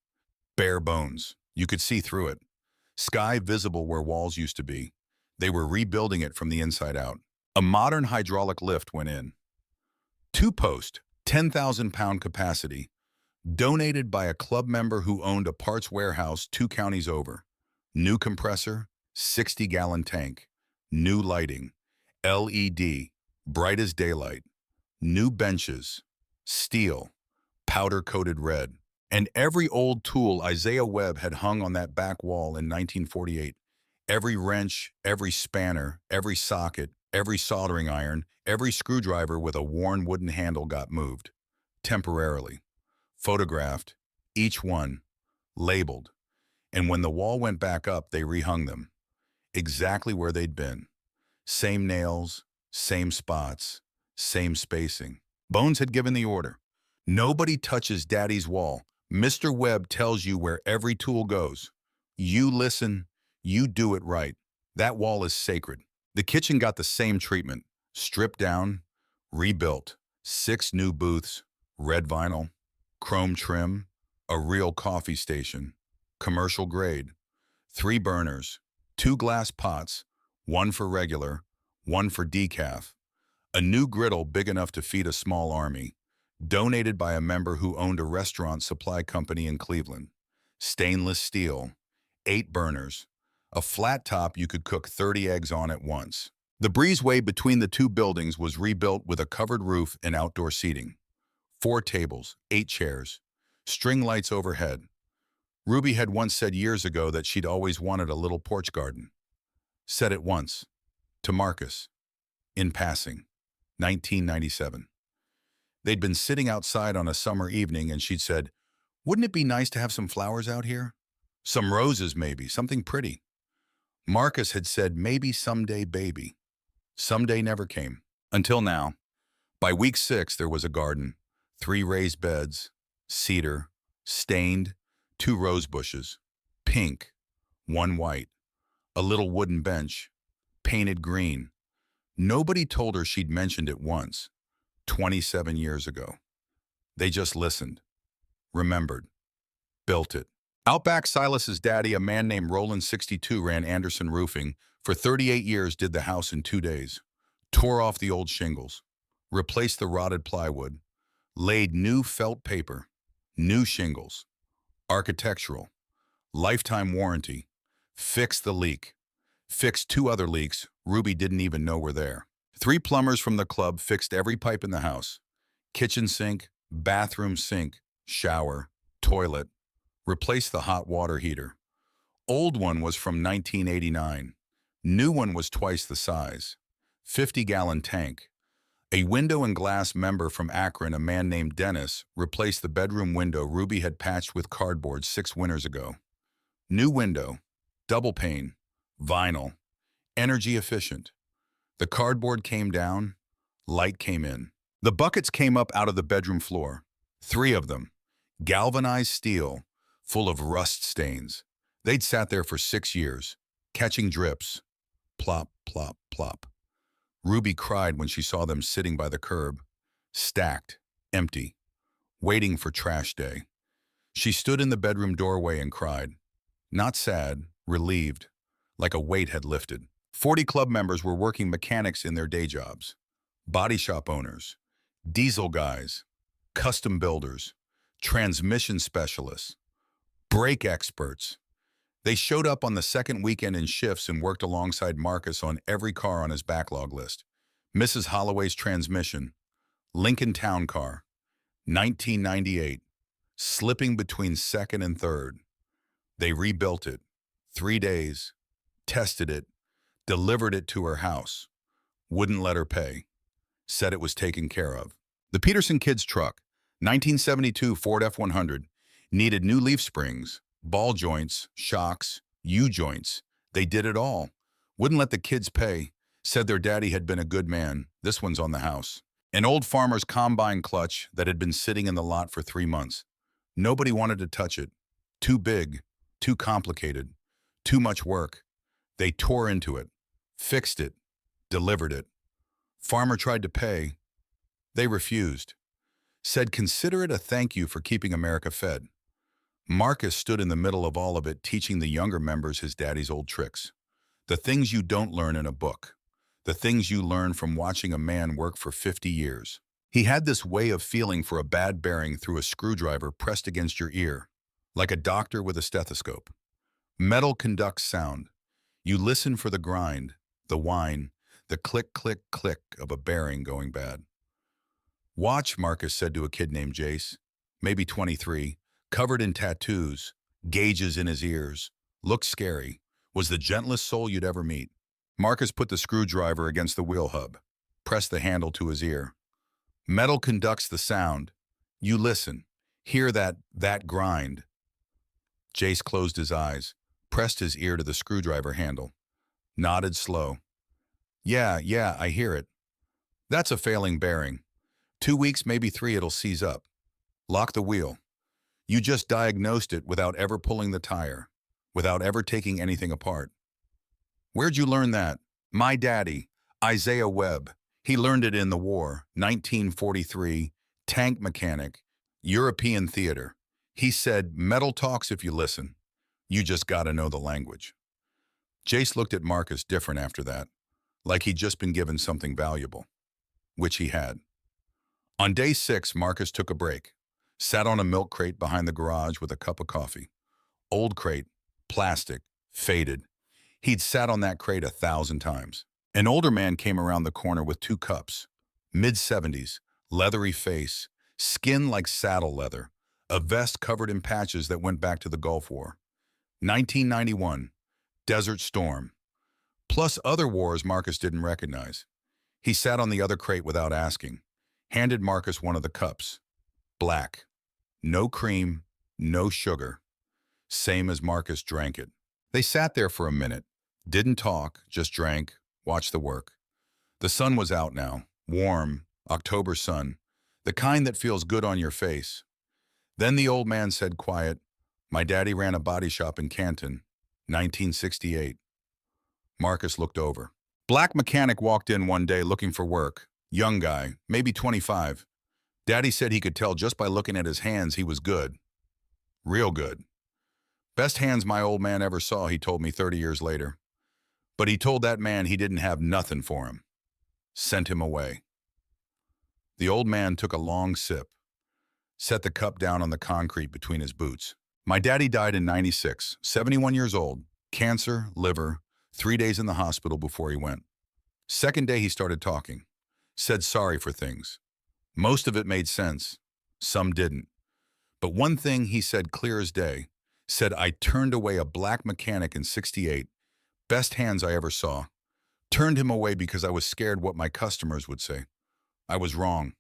Bare bones. You could see through it. Sky visible where walls used to be. They were rebuilding it from the inside out. A modern hydraulic lift went in. Two-post, 10,000-pound capacity, donated by a club member who owned a parts warehouse 2 counties over. New compressor, 60-gallon tank. New lighting, LED, bright as daylight. New benches, steel, powder-coated red. And every old tool Isaiah Webb had hung on that back wall in 1948. Every wrench, every spanner, every socket, every soldering iron, every screwdriver with a worn wooden handle got moved. Temporarily. Photographed, each one, labeled. And when the wall went back up, they rehung them. Exactly where they'd been. Same nails, same spots, same spacing. Bones had given the order. Nobody touches Daddy's wall. Mr. Webb tells you where every tool goes. You listen, you do it right. That wall is sacred. The kitchen got the same treatment. Stripped down, rebuilt. 6 new booths, red vinyl, chrome trim, a real coffee station, commercial grade, 3 burners, 2 glass pots, 1 for regular, 1 for decaf, a new griddle big enough to feed a small army, donated by a member who owned a restaurant supply company in Cleveland, stainless steel, 8 burners, a flat top you could cook 30 eggs on at once. The breezeway between the 2 buildings was rebuilt with a covered roof and outdoor seating. 4 tables, 8 chairs, string lights overhead. Ruby had once said years ago that she'd always wanted a little porch garden. Said it once, to Marcus, in passing, 1997. They'd been sitting outside on a summer evening and she'd said, "Wouldn't it be nice to have some flowers out here? Some roses maybe, something pretty." Marcus had said, "Maybe someday, baby." Someday never came. Until now. By week 6, there was a garden, 3 raised beds, cedar, stained, 2 rose bushes, pink, 1 white, a little wooden bench, painted green. Nobody told her she'd mentioned it once, 27 years ago. They just listened, remembered, built it. Outback Silas's daddy, a man named Roland 62, ran Anderson Roofing. For 38 years did the house in 2 days. Tore off the old shingles, replaced the rotted plywood, laid new felt paper, new shingles, architectural, lifetime warranty, fixed the leak, fixed 2 other leaks Ruby didn't even know were there. 3 plumbers from the club fixed every pipe in the house, kitchen sink, bathroom sink, shower, toilet, replaced the hot water heater. Old one was from 1989. New one was twice the size. 50-gallon tank. A window and glass member from Akron, a man named Dennis, replaced the bedroom window Ruby had patched with cardboard 6 winters ago. New window, double pane, vinyl, energy efficient. The cardboard came down, light came in. The buckets came up out of the bedroom floor. 3 of them, galvanized steel, full of rust stains. They'd sat there for 6 years, catching drips. Plop, plop, plop. Ruby cried when she saw them sitting by the curb, stacked, empty, waiting for trash day. She stood in the bedroom doorway and cried. Not sad, relieved, like a weight had lifted. 40 club members were working mechanics in their day jobs. Body shop owners, diesel guys, custom builders, transmission specialists, brake experts. They showed up on the second weekend in shifts and worked alongside Marcus on every car on his backlog list. Mrs. Holloway's transmission, Lincoln Town Car, 1998, slipping between second and third. They rebuilt it, 3 days, tested it, delivered it to her house, wouldn't let her pay, said it was taken care of. The Peterson kids' truck, 1972 Ford F100, needed new leaf springs, ball joints, shocks, U-joints. They did it all. Wouldn't let the kids pay, said their daddy had been a good man. This one's on the house. An old farmer's combine clutch that had been sitting in the lot for 3 months. Nobody wanted to touch it. Too big, too complicated, too much work. They tore into it, fixed it, delivered it. Farmer tried to pay. They refused. Said, consider it a thank you for keeping America fed. Marcus stood in the middle of all of it, teaching the younger members his daddy's old tricks. The things you don't learn in a book. The things you learn from watching a man work for 50 years. He had this way of feeling for a bad bearing through a screwdriver pressed against your ear, like a doctor with a stethoscope. Metal conducts sound. You listen for the grind, the whine, the click, click, click of a bearing going bad. Watch, Marcus said to a kid named Jace, maybe 23, covered in tattoos, gauges in his ears, looked scary, was the gentlest soul you'd ever meet. Marcus put the screwdriver against the wheel hub, pressed the handle to his ear. Metal conducts the sound. You listen, hear that grind. Jace closed his eyes, pressed his ear to the screwdriver handle, nodded slow. Yeah, I hear it. That's a failing bearing. 2 weeks, maybe 3, it'll seize up. Lock the wheel. You just diagnosed it without ever pulling the tire, without ever taking anything apart. Where'd you learn that? My daddy, Isaiah Webb. He learned it in the war, 1943, tank mechanic, European theater. He said, metal talks if you listen. You just gotta know the language. Jace looked at Marcus different after that, like he'd just been given something valuable, which he had. On day 6, Marcus took a break, sat on a milk crate behind the garage with a cup of coffee. Old crate, plastic, faded. He'd sat on that crate 1,000 times. An older man came around the corner with 2 cups, mid-70s, leathery face, skin like saddle leather, a vest covered in patches that went back to the Gulf War. 1991, Desert Storm, plus other wars Marcus didn't recognize. He sat on the other crate without asking, handed Marcus one of the cups. Black. No cream, no sugar. Same as Marcus drank it. They sat there for a minute, didn't talk, just drank, watched the work. The sun was out now, warm, October sun, the kind that feels good on your face. Then the old man said quiet, my daddy ran a body shop in Canton, 1968. Marcus looked over. Black mechanic walked in one day looking for work. Young guy, maybe 25. Daddy said he could tell just by looking at his hands he was good. Real good. Best hands my old man ever saw, he told me 30 years later. But he told that man he didn't have nothing for him. Sent him away. The old man took a long sip, set the cup down on the concrete between his boots. My daddy died in 96, 71 years old, cancer, liver, 3 days in the hospital before he went. Second day he started talking, said sorry for things. Most of it made sense, some didn't. But one thing he said clear as day, said I turned away a black mechanic in 68, best hands I ever saw. Turned him away because I was scared what my customers would say. I was wrong.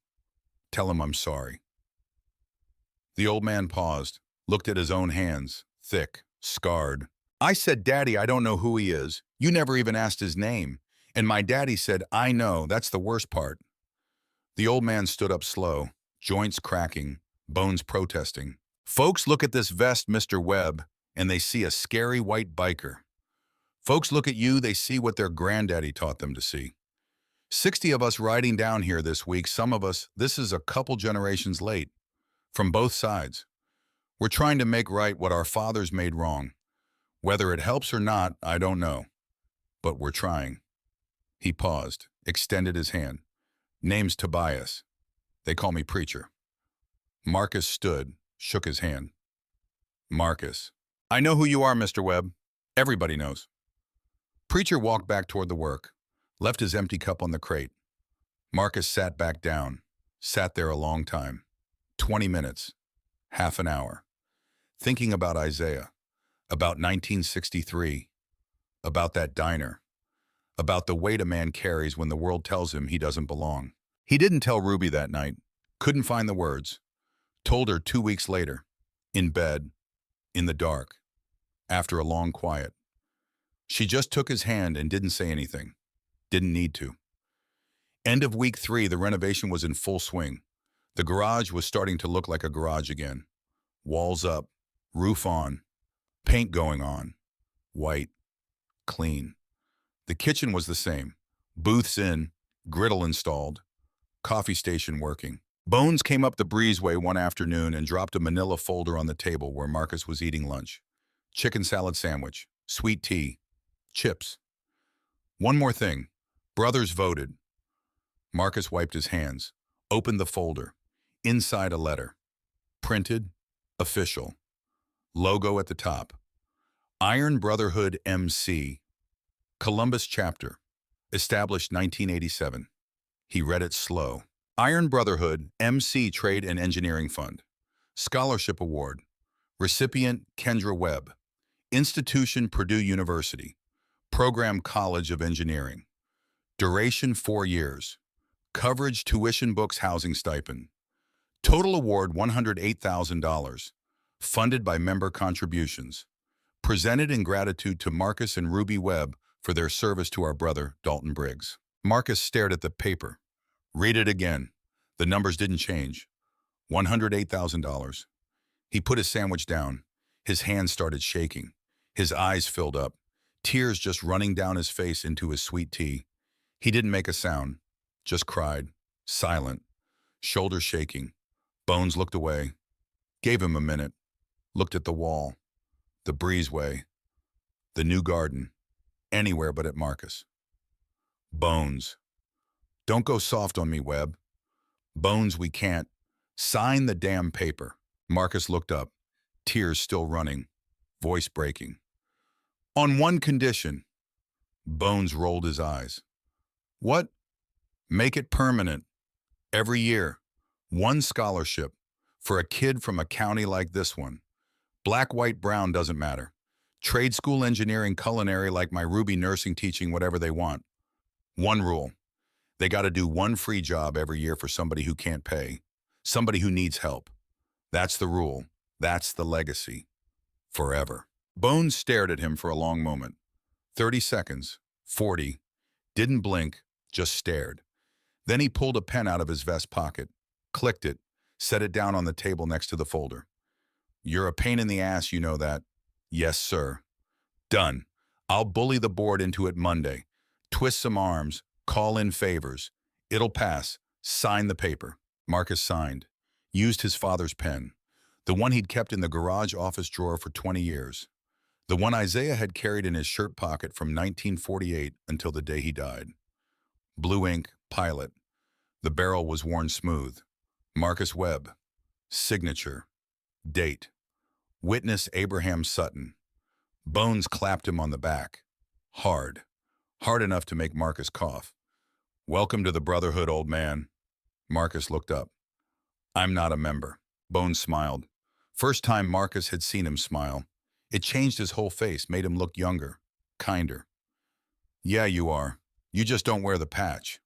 Tell him I'm sorry. The old man paused, looked at his own hands, thick, scarred. I said, Daddy, I don't know who he is. You never even asked his name. And my daddy said, I know, that's the worst part. The old man stood up slow, joints cracking, bones protesting. Folks look at this vest, Mr. Webb, and they see a scary white biker. Folks look at you, they see what their granddaddy taught them to see. 60 of us riding down here this week, some of us, this is a couple generations late. From both sides. We're trying to make right what our fathers made wrong. Whether it helps or not, I don't know. But we're trying. He paused, extended his hand. Name's Tobias. They call me Preacher. Marcus stood, shook his hand. Marcus, I know who you are, Mr. Webb. Everybody knows. Preacher walked back toward the work, left his empty cup on the crate. Marcus sat back down, sat there a long time. 20 minutes, half an hour, thinking about Isaiah, about 1963, about that diner, about the weight a man carries when the world tells him he doesn't belong. He didn't tell Ruby that night, couldn't find the words, told her 2 weeks later, in bed, in the dark, after a long quiet. She just took his hand and didn't say anything, didn't need to. End of week 3, the renovation was in full swing. The garage was starting to look like a garage again. Walls up, roof on, paint going on, white, clean. The kitchen was the same. Booths in, griddle installed, coffee station working. Bones came up the breezeway one afternoon and dropped a manila folder on the table where Marcus was eating lunch. Chicken salad sandwich, sweet tea, chips. One more thing. Brothers voted. Marcus wiped his hands, opened the folder. Inside a letter. Printed, official. Logo at the top. Iron Brotherhood MC. Columbus chapter. Established 1987. He read it slow. Iron Brotherhood MC Trade and Engineering Fund. Scholarship Award. Recipient Kendra Webb. Institution Purdue University. Program College of Engineering. Duration 4 years. Coverage tuition books housing stipend. Total award $108,000. Funded by member contributions. Presented in gratitude to Marcus and Ruby Webb for their service to our brother, Dalton Briggs. Marcus stared at the paper. Read it again. The numbers didn't change. $108,000. He put his sandwich down. His hands started shaking. His eyes filled up. Tears just running down his face into his sweet tea. He didn't make a sound. Just cried. Silent. Shoulders shaking. Bones looked away. Gave him a minute. Looked at the wall. The breezeway. The new garden. Anywhere but at Marcus. Bones. Don't go soft on me, Webb. Bones, we can't. Sign the damn paper. Marcus looked up. Tears still running. Voice breaking. On one condition. Bones rolled his eyes. What? Make it permanent. Every year. One scholarship. For a kid from a county like this one. Black, white, brown doesn't matter. Trade school, engineering, culinary, like my Ruby, nursing, teaching, whatever they want. One rule. They got to do one free job every year for somebody who can't pay. Somebody who needs help. That's the rule. That's the legacy. Forever. Bones stared at him for a long moment. 30 seconds. 40. Didn't blink, just stared. Then he pulled a pen out of his vest pocket, clicked it, set it down on the table next to the folder. You're a pain in the ass, you know that. Yes, sir. Done. I'll bully the board into it Monday. Twist some arms, call in favors. It'll pass. Sign the paper. Marcus signed. Used his father's pen. The one he'd kept in the garage office drawer for 20 years. The one Isaiah had carried in his shirt pocket from 1948 until the day he died. Blue ink, pilot. The barrel was worn smooth. Marcus Webb. Signature. Date. Witness Abraham Sutton. Bones clapped him on the back. Hard. Hard enough to make Marcus cough. Welcome to the Brotherhood, old man. Marcus looked up. I'm not a member. Bones smiled. First time Marcus had seen him smile. It changed his whole face, made him look younger, kinder. Yeah, you are. You just don't wear the patch.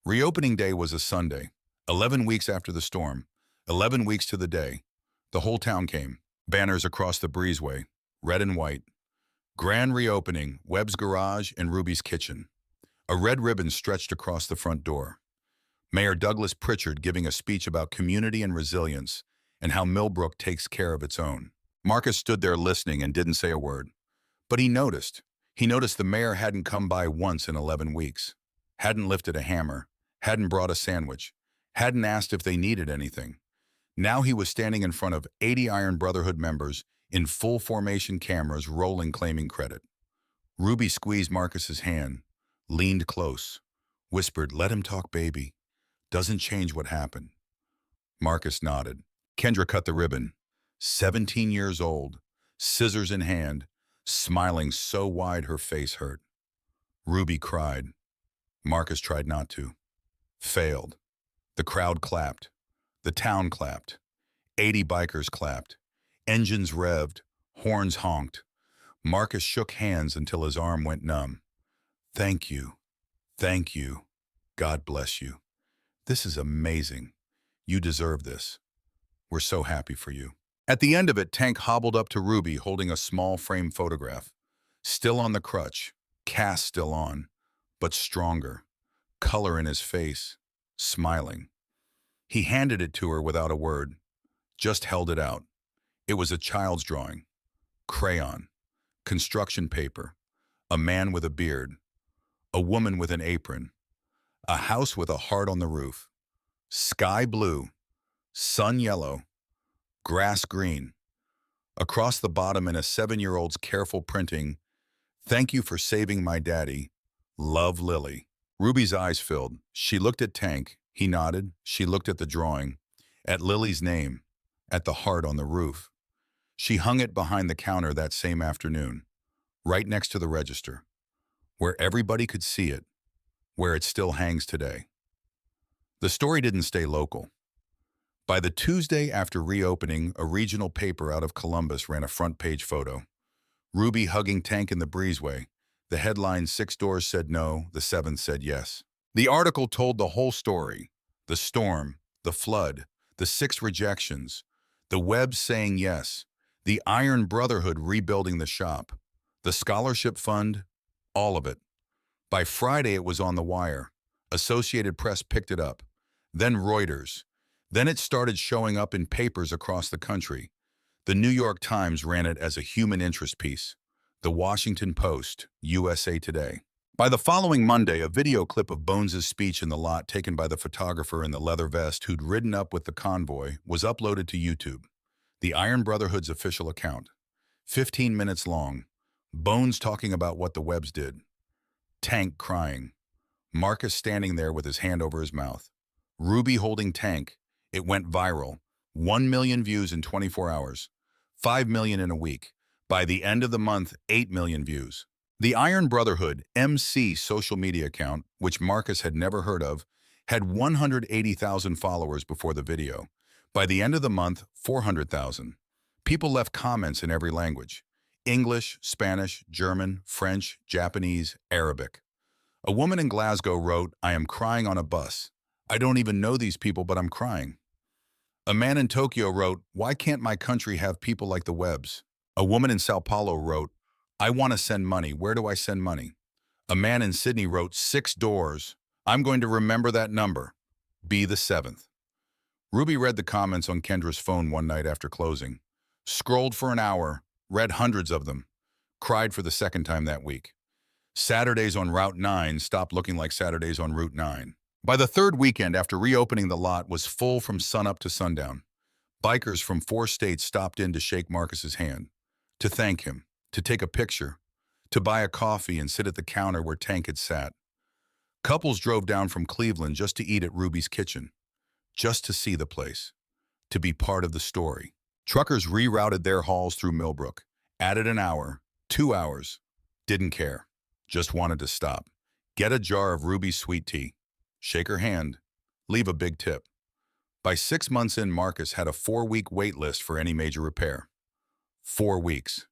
Reopening day was a Sunday, 11 weeks after the storm, 11 weeks to the day. The whole town came, banners across the breezeway, red and white. Grand reopening, Webb's garage and Ruby's kitchen. A red ribbon stretched across the front door. Mayor Douglas Pritchard giving a speech about community and resilience and how Millbrook takes care of its own. Marcus stood there listening and didn't say a word. But he noticed. He noticed the mayor hadn't come by once in 11 weeks. Hadn't lifted a hammer. Hadn't brought a sandwich. Hadn't asked if they needed anything. Now he was standing in front of 80 Iron Brotherhood members in full formation, cameras rolling, claiming credit. Ruby squeezed Marcus's hand, leaned close, whispered, "Let him talk, baby. Doesn't change what happened." Marcus nodded. Kendra cut the ribbon. 17 years old. scissors in hand, smiling so wide her face hurt. Ruby cried. Marcus tried not to. Failed. The crowd clapped. The town clapped. 80 bikers clapped. Engines revved. Horns honked. Marcus shook hands until his arm went numb. Thank you. Thank you. God bless you. This is amazing. You deserve this. We're so happy for you. At the end of it, Tank hobbled up to Ruby holding a small frame photograph. Still on the crutch, cast still on, but stronger. Color in his face, smiling. He handed it to her without a word, just held it out. It was a child's drawing. Crayon, construction paper, a man with a beard, a woman with an apron, a house with a heart on the roof, sky blue, sun yellow, grass green. Across the bottom in a 7-year-old's careful printing, "Thank you for saving my daddy. Love, Lily." Ruby's eyes filled. She looked at Tank. He nodded. She looked at the drawing, at Lily's name, at the heart on the roof. She hung it behind the counter that same afternoon, right next to the register, where everybody could see it, where it still hangs today. The story didn't stay local. By the Tuesday after reopening, a regional paper out of Columbus ran a front-page photo. Ruby hugging Tank in the breezeway. The headline, 6 doors said no, the 7th said yes. The article told the whole story. The storm, the flood, the 6 rejections, the Webbs saying yes, the Iron Brotherhood rebuilding the shop, the scholarship fund, all of it. By Friday, it was on the wire. Associated Press picked it up. Then Reuters. Then it started showing up in papers across the country. The New York Times ran it as a human interest piece. The Washington Post, USA Today. By the following Monday, a video clip of Bones's speech in the lot taken by the photographer in the leather vest who'd ridden up with the convoy was uploaded to YouTube, the Iron Brotherhood's official account. 15 minutes long. Bones talking about what the Webbs did. Tank crying. Marcus standing there with his hand over his mouth. Ruby holding Tank. It went viral. 1 million views in 24 hours. 5 million in a week. By the end of the month, 8 million views. The Iron Brotherhood MC social media account, which Marcus had never heard of, had 180,000 followers before the video. By the end of the month, 400,000. People left comments in every language. English, Spanish, German, French, Japanese, Arabic. A woman in Glasgow wrote, "I am crying on a bus. I don't even know these people, but I'm crying." A man in Tokyo wrote, "Why can't my country have people like the Webbs?" A woman in Sao Paulo wrote, "I want to send money. Where do I send money?" A man in Sydney wrote, 6 doors. I'm going to remember that number. Be the 7th. Ruby read the comments on Kendra's phone one night after closing. Scrolled for an hour, read hundreds of them. Cried for the second time that week. Saturdays on Route 9 stopped looking like Saturdays on Route 9. By the third weekend after reopening, the lot was full from sunup to sundown. Bikers from 4 states stopped in to shake Marcus's hand, to thank him, to take a picture, to buy a coffee and sit at the counter where Tank had sat. Couples drove down from Cleveland just to eat at Ruby's kitchen, just to see the place, to be part of the story. Truckers rerouted their hauls through Millbrook, added an hour, 2 hours, didn't care, just wanted to stop, get a jar of Ruby's sweet tea, shake her hand, leave a big tip. By 6 months in, Marcus had a 4-week wait list for any major repair. 4 weeks.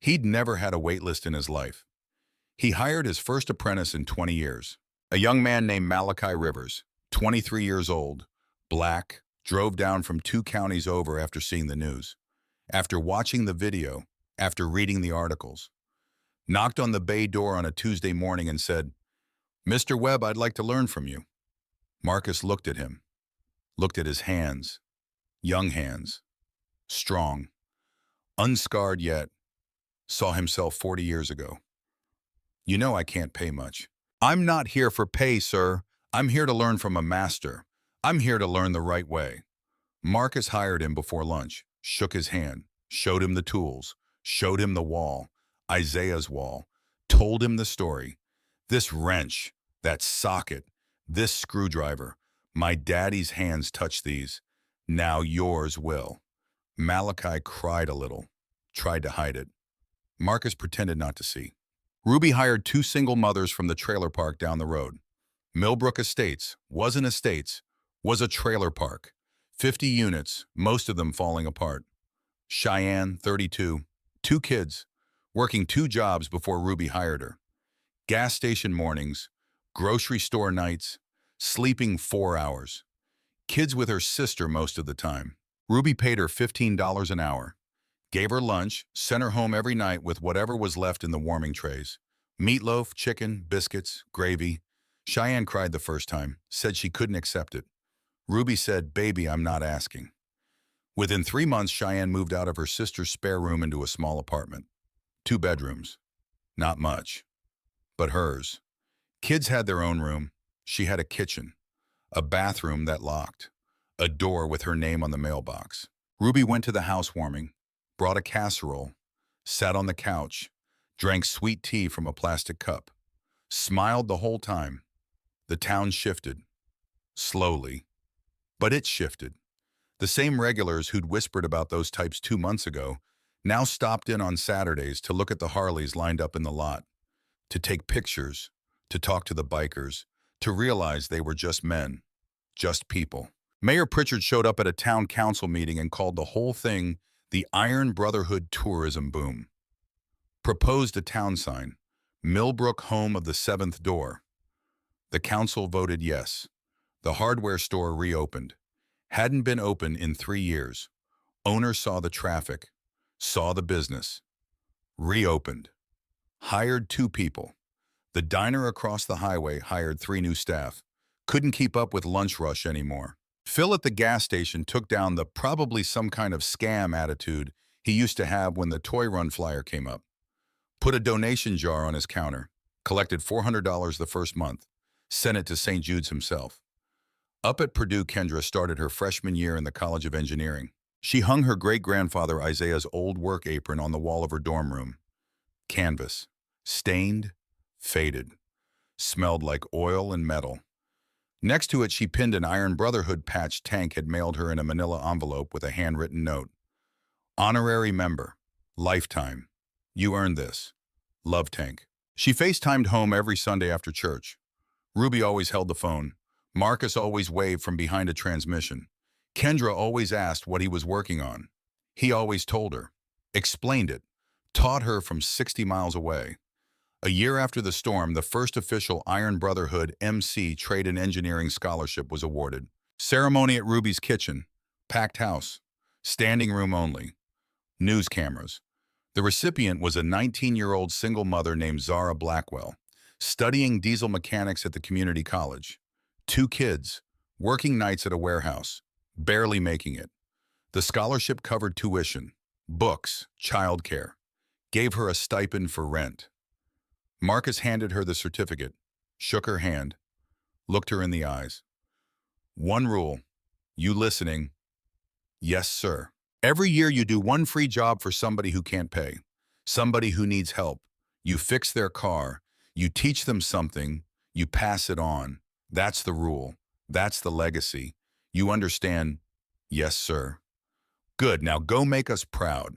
He'd never had a wait list in his life. He hired his first apprentice in 20 years, a young man named Malachi Rivers, 23 years old, black, drove down from 2 counties over after seeing the news, after watching the video, after reading the articles. Knocked on the bay door on a Tuesday morning and said, "Mr. Webb, I'd like to learn from you." Marcus looked at him, looked at his hands, young hands, strong, unscarred yet, saw himself 40 years ago. "You know I can't pay much." "I'm not here for pay, sir. I'm here to learn from a master. I'm here to learn the right way." Marcus hired him before lunch, shook his hand, showed him the tools, showed him the wall, Isaiah's wall, told him the story. "This wrench, that socket, this screwdriver, my daddy's hands touch these. Now yours will." Malachi cried a little, tried to hide it. Marcus pretended not to see. Ruby hired two single mothers from the trailer park down the road. Millbrook Estates wasn't estates, was a trailer park. 50 units, most of them falling apart. Cheyenne, 32, two kids, working two jobs before Ruby hired her. Gas station mornings, grocery store nights, sleeping 4 hours. Kids with her sister most of the time. Ruby paid her $15 an hour. Gave her lunch, sent her home every night with whatever was left in the warming trays. Meatloaf, chicken, biscuits, gravy. Cheyenne cried the first time, said she couldn't accept it. Ruby said, "Baby, I'm not asking." Within 3 months, Cheyenne moved out of her sister's spare room into a small apartment. 2 bedrooms. Not much, but hers. Kids had their own room. She had a kitchen, a bathroom that locked, a door with her name on the mailbox. Ruby went to the housewarming, brought a casserole, sat on the couch, drank sweet tea from a plastic cup, smiled the whole time. The town shifted. Slowly. But it shifted. The same regulars who'd whispered about those types 2 months ago now stopped in on Saturdays to look at the Harleys lined up in the lot, to take pictures, to talk to the bikers, to realize they were just men, just people. Mayor Pritchard showed up at a town council meeting and called the whole thing the Iron Brotherhood tourism boom. Proposed a town sign, Millbrook home of the seventh door. The council voted yes. The hardware store reopened. Hadn't been open in 3 years. Owner saw the traffic, saw the business. Reopened. Hired 2 people. The diner across the highway hired 3 new staff. Couldn't keep up with lunch rush anymore. Phil at the gas station took down the probably some kind of scam attitude he used to have when the toy run flyer came up. Put a donation jar on his counter. Collected $400 the first month. Sent it to St. Jude's himself. Up at Purdue, Kendra started her freshman year in the College of Engineering. She hung her great-grandfather Isaiah's old work apron on the wall of her dorm room. Canvas. Stained, faded. Smelled like oil and metal. Next to it, she pinned an Iron Brotherhood patch Tank had mailed her in a manila envelope with a handwritten note. Honorary member. Lifetime. You earned this. Love, Tank. She FaceTimed home every Sunday after church. Ruby always held the phone. Marcus always waved from behind a transmission. Kendra always asked what he was working on. He always told her, explained it, taught her from 60 miles away. A year after the storm, the first official Iron Brotherhood MC Trade and Engineering Scholarship was awarded. Ceremony at Ruby's kitchen. Packed house. Standing room only. News cameras. The recipient was a 19-year-old single mother named Zara Blackwell, studying diesel mechanics at the community college. 2 kids, working nights at a warehouse, barely making it. The scholarship covered tuition, books, childcare, gave her a stipend for rent. Marcus handed her the certificate, shook her hand, looked her in the eyes. One rule, you listening? Yes, sir. Every year you do 1 free job for somebody who can't pay, somebody who needs help. You fix their car, you teach them something, you pass it on. That's the rule. That's the legacy. You understand? Yes, sir. Good, now go make us proud.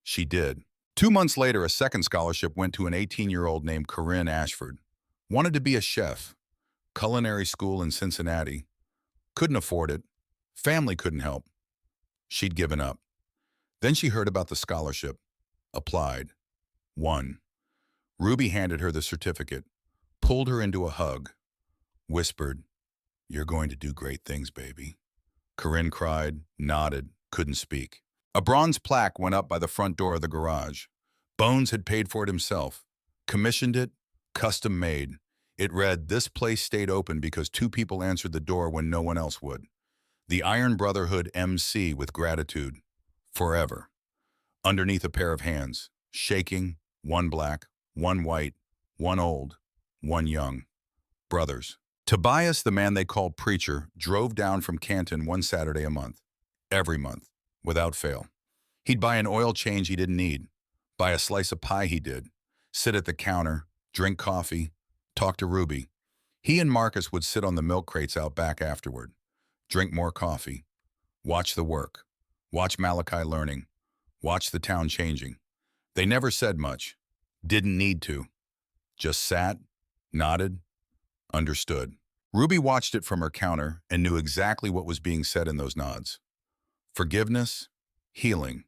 She did. 2 months later, a second scholarship went to an 18-year-old named Corinne Ashford. Wanted to be a chef. Culinary school in Cincinnati. Couldn't afford it. Family couldn't help. She'd given up. Then she heard about the scholarship. Applied. Won. Ruby handed her the certificate. Pulled her into a hug. Whispered, "You're going to do great things, baby." Corinne cried, nodded, couldn't speak. A bronze plaque went up by the front door of the garage. Bones had paid for it himself. Commissioned it, custom made. It read, "This place stayed open because 2 people answered the door when no one else would. The Iron Brotherhood MC with gratitude. Forever." Underneath a pair of hands, shaking, 1 black, 1 white, 1 old, 1 young. Brothers. Tobias, the man they called Preacher, drove down from Canton 1 Saturday a month. Every month, without fail. He'd buy an oil change he didn't need, buy a slice of pie he did, sit at the counter, drink coffee, talk to Ruby. He and Marcus would sit on the milk crates out back afterward, drink more coffee, watch the work, watch Malachi learning, watched the town changing. They never said much, didn't need to, just sat, nodded, understood. Ruby watched it from her counter and knew exactly what was being said in those nods. Forgiveness, healing,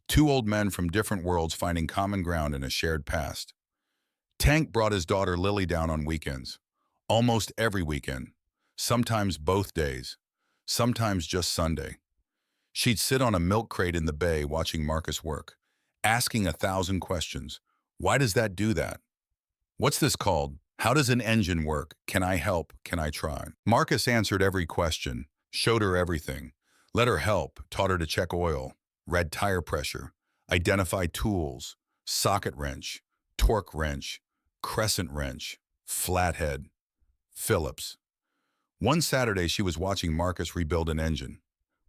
two old men from different worlds finding common ground in a shared past. Tank brought his daughter Lily down on weekends, almost every weekend, sometimes both days, sometimes just Sunday. She'd sit on a milk crate in the bay watching Marcus work, asking 1,000 questions. Why does that do that? What's this called? How does an engine work? Can I help? Can I try? Marcus answered every question, showed her everything, let her help, taught her to check oil, read tire pressure, identify tools, socket wrench, torque wrench, crescent wrench, flathead, Phillips. One Saturday, she was watching Marcus rebuild an engine.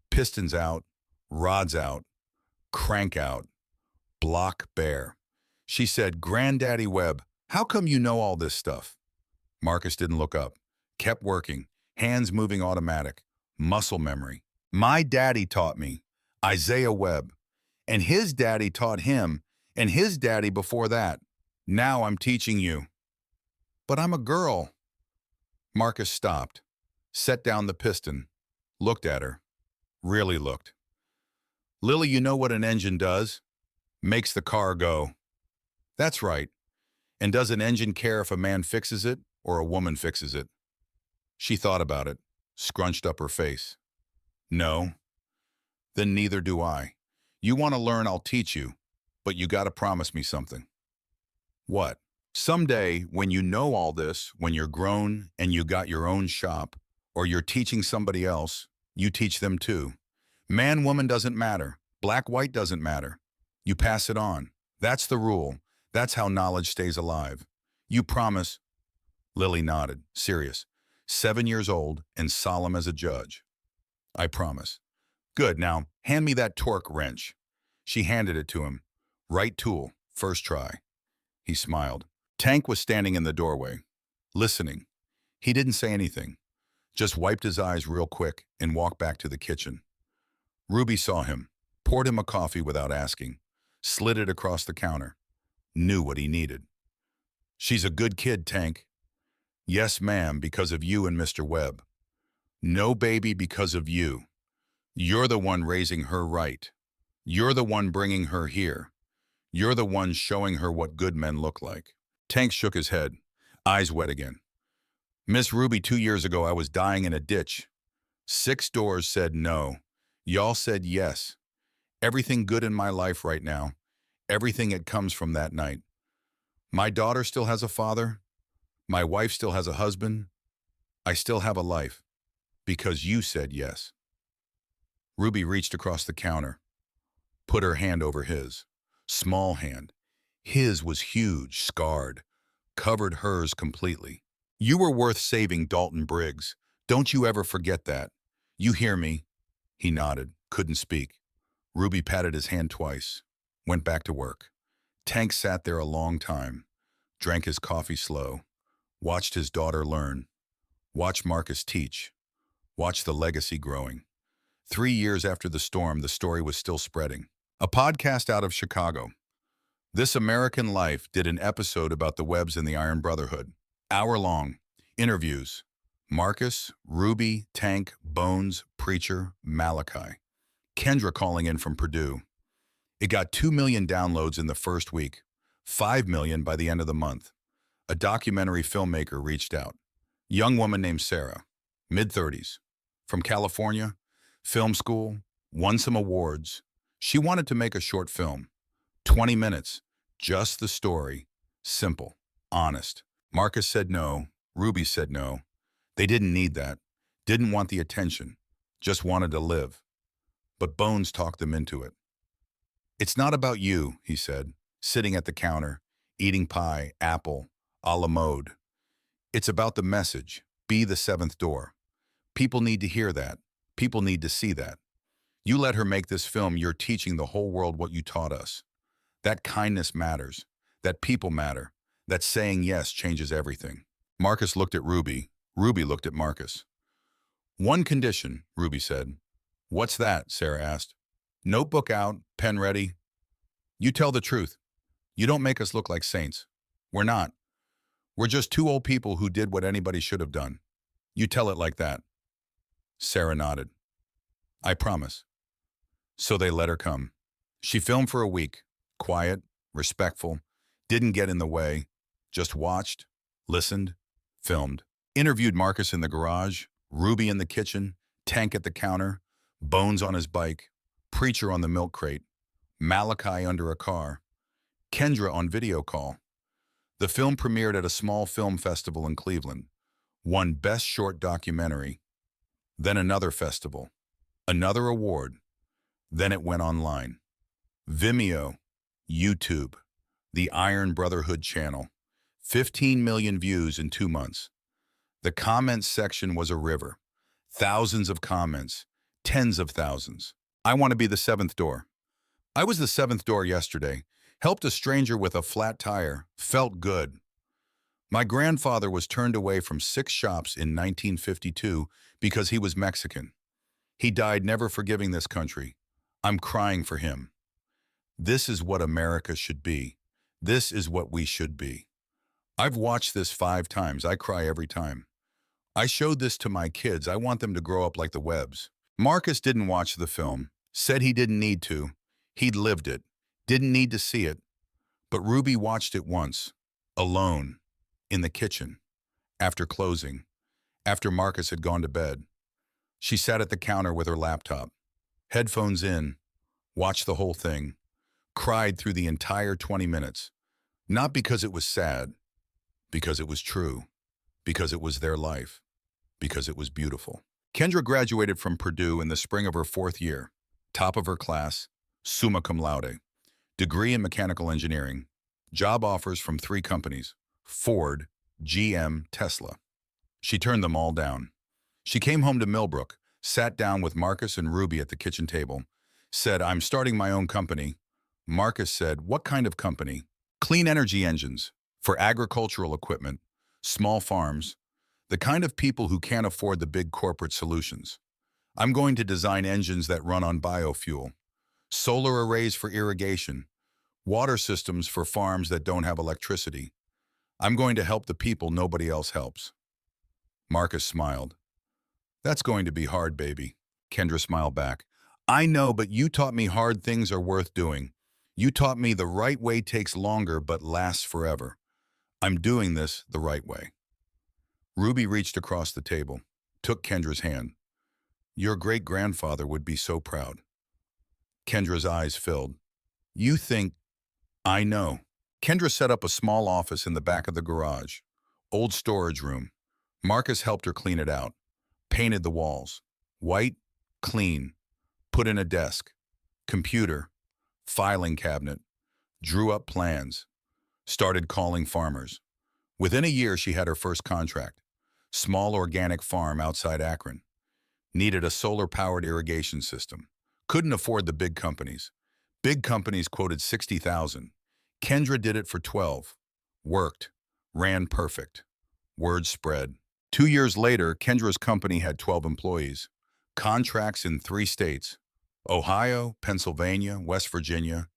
Pistons out, rods out, crank out, block bare. She said, "Granddaddy Webb, how come you know all this stuff?" Marcus didn't look up, kept working, hands moving automatic, muscle memory. "My daddy taught me, Isaiah Webb, and his daddy taught him, and his daddy before that. Now I'm teaching you." "But I'm a girl." Marcus stopped, set down the piston, looked at her, really looked. "Lily, you know what an engine does? Makes the car go." "That's right. And does an engine care if a man fixes it or a woman fixes it?" She thought about it, scrunched up her face. "No." "Then neither do I. You want to learn, I'll teach you, but you got to promise me something." "What?" "Someday, when you know all this, when you're grown and you got your own shop, or you're teaching somebody else, you teach them too. Man, woman doesn't matter. Black, white doesn't matter. You pass it on. That's the rule. That's how knowledge stays alive. You promise?" Lily nodded, serious, 7 years old and solemn as a judge. "I promise." "Good, now hand me that torque wrench." She handed it to him. "Right tool, first try." He smiled. Tank was standing in the doorway, listening. He didn't say anything, just wiped his eyes real quick and walked back to the kitchen. Ruby saw him, poured him a coffee without asking, slid it across the counter, knew what he needed. "She's a good kid, Tank." "Yes, ma'am, because of you and Mr. Webb." "No, baby, because of you. You're the one raising her right. You're the one bringing her here. You're the one showing her what good men look like." Tank shook his head, eyes wet again. "Miss Ruby, 2 years ago I was dying in a ditch. 6 doors said no. Y'all said yes. Everything good in my life right now, everything that comes from that night. My daughter still has a father. My wife still has a husband. I still have a life. Because you said yes." Ruby reached across the counter, put her hand over his. Small hand. His was huge, scarred, covered hers completely. "You were worth saving, Dalton Briggs. Don't you ever forget that. You hear me?" He nodded, couldn't speak. Ruby patted his hand twice, went back to work. Tank sat there a long time, drank his coffee slow, watched his daughter learn, watched Marcus teach, watched the legacy growing. 3 years after the storm, the story was still spreading. A podcast out of Chicago. This American Life did an episode about the Webbs and the Iron Brotherhood. Hour-long. Interviews. Marcus, Ruby, Tank, Bones, Preacher, Malachi. Kendra calling in from Purdue. It got 2 million downloads in the first week, 5 million by the end of the month. A documentary filmmaker reached out. Young woman named Sarah, mid-30s, from California, film school, won some awards. She wanted to make a short film. 20 minutes, just the story, simple, honest. Marcus said no, Ruby said no. They didn't need that, didn't want the attention, just wanted to live. But Bones talked them into it. "It's not about you," he said, sitting at the counter, eating pie, apple, a la mode. "It's about the message, be the seventh door. People need to hear that. People need to see that. You let her make this film, you're teaching the whole world what you taught us. That kindness matters, that people matter, that saying yes changes everything." Marcus looked at Ruby. Ruby looked at Marcus. "One condition," Ruby said. "What's that?" Sarah asked. "Notebook out, pen ready, You tell the truth. You don't make us look like saints. We're not. We're just two old people who did what anybody should have done. You tell it like that." Sarah nodded. "I promise." So they let her come. She filmed for a week, quiet, respectful, didn't get in the way, just watched, listened, filmed. Interviewed Marcus in the garage, Ruby in the kitchen, Tank at the counter, Bones on his bike, Preacher on the milk crate, Malachi under a car, Kendra on video call. The film premiered at a small film festival in Cleveland, won Best Short Documentary, then another festival, another award, then it went online. Vimeo, YouTube, the Iron Brotherhood channel, 15 million views in 2 months. The comments section was a river. Thousands of comments, tens of thousands. "I want to be the seventh door. I was the seventh door yesterday. Helped a stranger with a flat tire. Felt good. My grandfather was turned away from 6 shops in 1952 because he was Mexican. He died never forgiving this country. I'm crying for him. This is what America should be. This is what we should be. I've watched this 5 times. I cry every time. I showed this to my kids. I want them to grow up like the Webbs." Marcus didn't watch the film, said he didn't need to. He'd lived it, didn't need to see it. But Ruby watched it once, alone, in the kitchen, after closing, after Marcus had gone to bed. She sat at the counter with her laptop, headphones in, watched the whole thing, cried through the entire 20 minutes. Not because it was sad, because it was true, because it was their life, because it was beautiful. Kendra graduated from Purdue in the spring of her 4th year, top of her class, summa cum laude, degree in mechanical engineering, job offers from 3 companies, Ford, GM, Tesla. She turned them all down. She came home to Millbrook, sat down with Marcus and Ruby at the kitchen table, said, "I'm starting my own company." Marcus said, "What kind of company?" "Clean energy engines for agricultural equipment, small farms, the kind of people who can't afford the big corporate solutions. I'm going to design engines that run on biofuel, solar arrays for irrigation, water systems for farms that don't have electricity. I'm going to help the people nobody else helps." Marcus smiled. "That's going to be hard, baby." Kendra smiled back. "I know, but you taught me hard things are worth doing. You taught me the right way takes longer but lasts forever. I'm doing this the right way." Ruby reached across the table, took Kendra's hand. "Your great-grandfather would be so proud." Kendra's eyes filled. "You think—" "I know." Kendra set up a small office in the back of the garage. Old storage room. Marcus helped her clean it out. Painted the walls. White, clean. Put in a desk. Computer. Filing cabinet. Drew up plans. Started calling farmers. Within a year, she had her first contract. Small organic farm outside Akron. Needed a solar-powered irrigation system. Couldn't afford the big companies. Big companies quoted $60,000. Kendra did it for 12. Worked. Ran perfect. Word spread. 2 years later, Kendra's company had 12 employees. Contracts in 3 states: Ohio, Pennsylvania, West Virginia.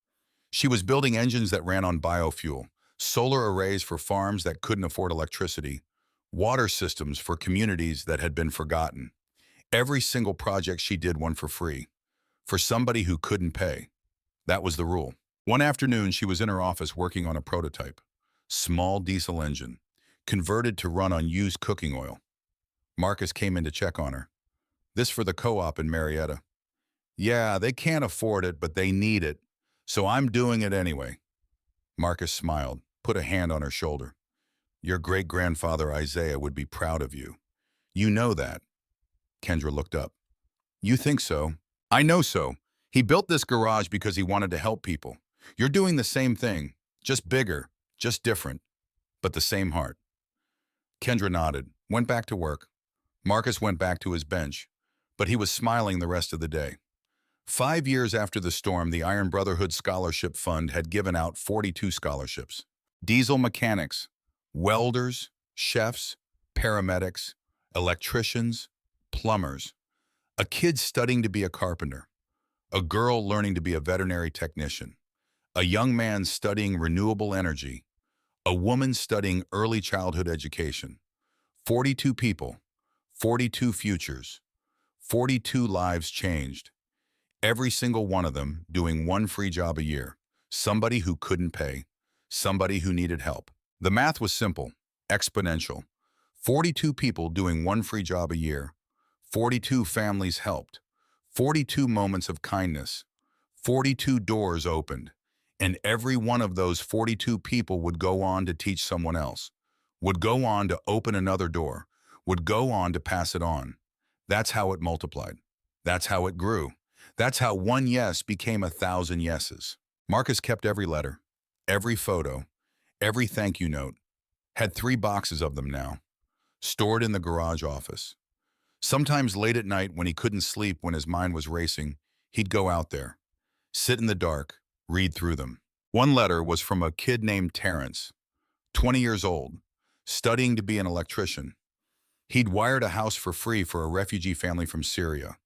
She was building engines that ran on biofuel, solar arrays for farms that couldn't afford electricity, water systems for communities that had been forgotten. Every single project she did won for free, for somebody who couldn't pay. That was the rule. One afternoon, she was in her office working on a prototype. Small diesel engine, converted to run on used cooking oil. Marcus came in to check on her. "This for the co-op in Marietta." "Yeah, they can't afford it, but they need it. So I'm doing it anyway." Marcus smiled, put a hand on her shoulder. "Your great-grandfather Isaiah would be proud of you. You know that." Kendra looked up. "You think so?" "I know so. He built this garage because he wanted to help people. You're doing the same thing, just bigger, just different, but the same heart." Kendra nodded, went back to work. Marcus went back to his bench, but he was smiling the rest of the day. 5 years after the storm, the Iron Brotherhood Scholarship Fund had given out 42 scholarships. Diesel mechanics, welders, chefs, paramedics, electricians, plumbers, a kid studying to be a carpenter, a girl learning to be a veterinary technician, a young man studying renewable energy, a woman studying early childhood education. 42 people, 42 futures, 42 lives changed. Every single one of them doing one free job a year. Somebody who couldn't pay, somebody who needed help. The math was simple, exponential. 42 people doing one free job a year, 42 families helped, 42 moments of kindness, 42 doors opened, and every one of those 42 people would go on to teach someone else, would go on to open another door, would go on to pass it on. That's how it multiplied. That's how it grew. That's how one yes became 1,000 yeses. Marcus kept every letter, every photo, every thank you note, had 3 boxes of them now, stored in the garage office. Sometimes late at night when he couldn't sleep when his mind was racing, he'd go out there, sit in the dark, read through them. One letter was from a kid named Terrence, 20 years old, studying to be an electrician. He'd wired a house for free for a refugee family from Syria.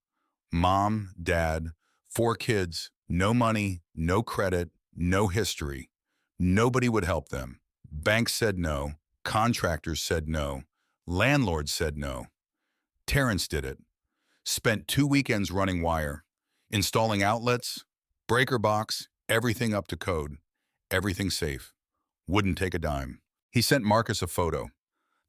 Mom, dad, 4 kids, no money, no credit, no history. Nobody would help them. Banks said no, contractors said no, landlords said no. Terrence did it. Spent 2 weekends running wire, installing outlets, breaker box, everything up to code, everything safe. Wouldn't take a dime. He sent Marcus a photo.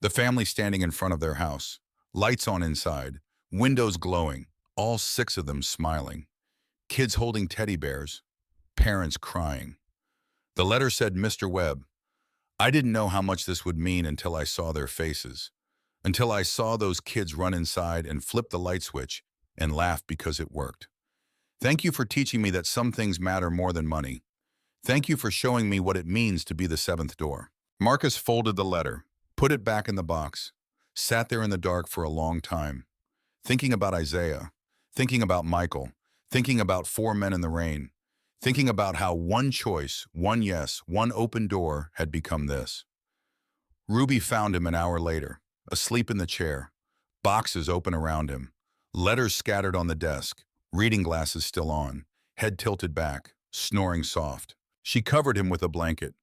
The family standing in front of their house, lights on inside, windows glowing, all 6 of them smiling. Kids holding teddy bears, parents crying. The letter said, Mr. Webb, I didn't know how much this would mean until I saw their faces, until I saw those kids run inside and flip the light switch and laugh because it worked. Thank you for teaching me that some things matter more than money. Thank you for showing me what it means to be the 7th door. Marcus folded the letter, put it back in the box, sat there in the dark for a long time, thinking about Isaiah, thinking about Michael, thinking about 4 men in the rain, thinking about how one choice, one yes, one open door had become this. Ruby found him an hour later, asleep in the chair, boxes open around him, letters scattered on the desk, reading glasses still on, head tilted back, snoring soft. She covered him with a blanket,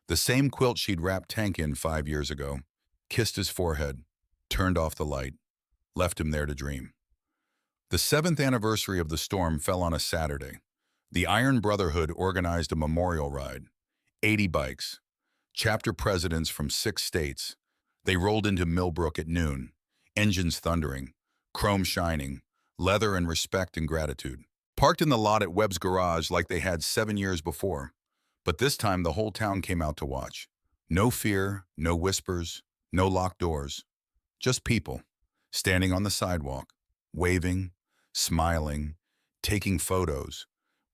the same quilt she'd wrapped Tank in 5 years ago, kissed his forehead, turned off the light, left him there to dream. The 7th anniversary of the storm fell on a Saturday. The Iron Brotherhood organized a memorial ride. 80 bikes, chapter presidents from 6 states. They rolled into Millbrook at noon, engines thundering, chrome shining, leather and respect and gratitude. Parked in the lot at Webb's garage like they had 7 years before. But this time the whole town came out to watch. No fear, no whispers, no locked doors. Just people, standing on the sidewalk, waving, smiling, taking photos,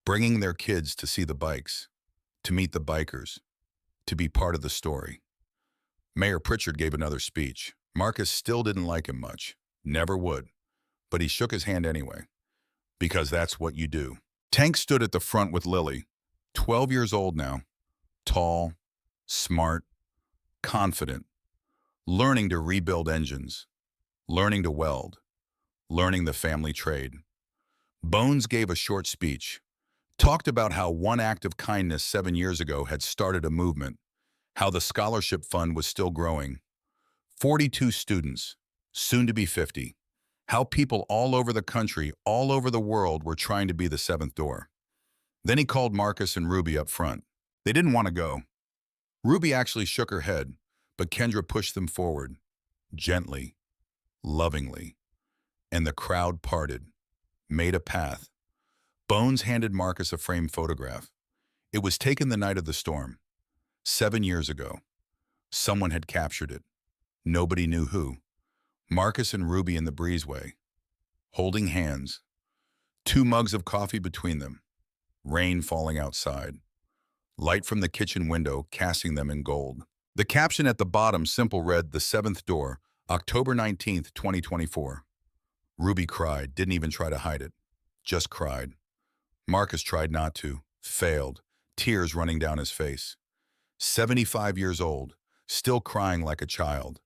bringing their kids to see the bikes, to meet the bikers, to be part of the story. Mayor Pritchard gave another speech. Marcus still didn't like him much, never would, but he shook his hand anyway, because that's what you do. Tank stood at the front with Lily, 12 years old now, tall, smart, confident, learning to rebuild engines, learning to weld, learning the family trade. Bones gave a short speech, talked about how one act of kindness 7 years ago had started a movement, how the scholarship fund was still growing. 42 students, soon to be 50. How people all over the country, all over the world were trying to be the 7th door. Then he called Marcus and Ruby up front. They didn't want to go. Ruby actually shook her head, but Kendra pushed them forward, gently, lovingly, and the crowd parted, made a path. Bones handed Marcus a framed photograph. It was taken the night of the storm, 7 years ago. Someone had captured it. Nobody knew who. Marcus and Ruby in the breezeway, holding hands, 2 mugs of coffee between them, rain falling outside, light from the kitchen window casting them in gold. The caption at the bottom simple read, "The 7th Door, October 19th, 2024. Ruby cried, didn't even try to hide it, just cried. Marcus tried not to, failed, tears running down his face. 75 years old, still crying like a child.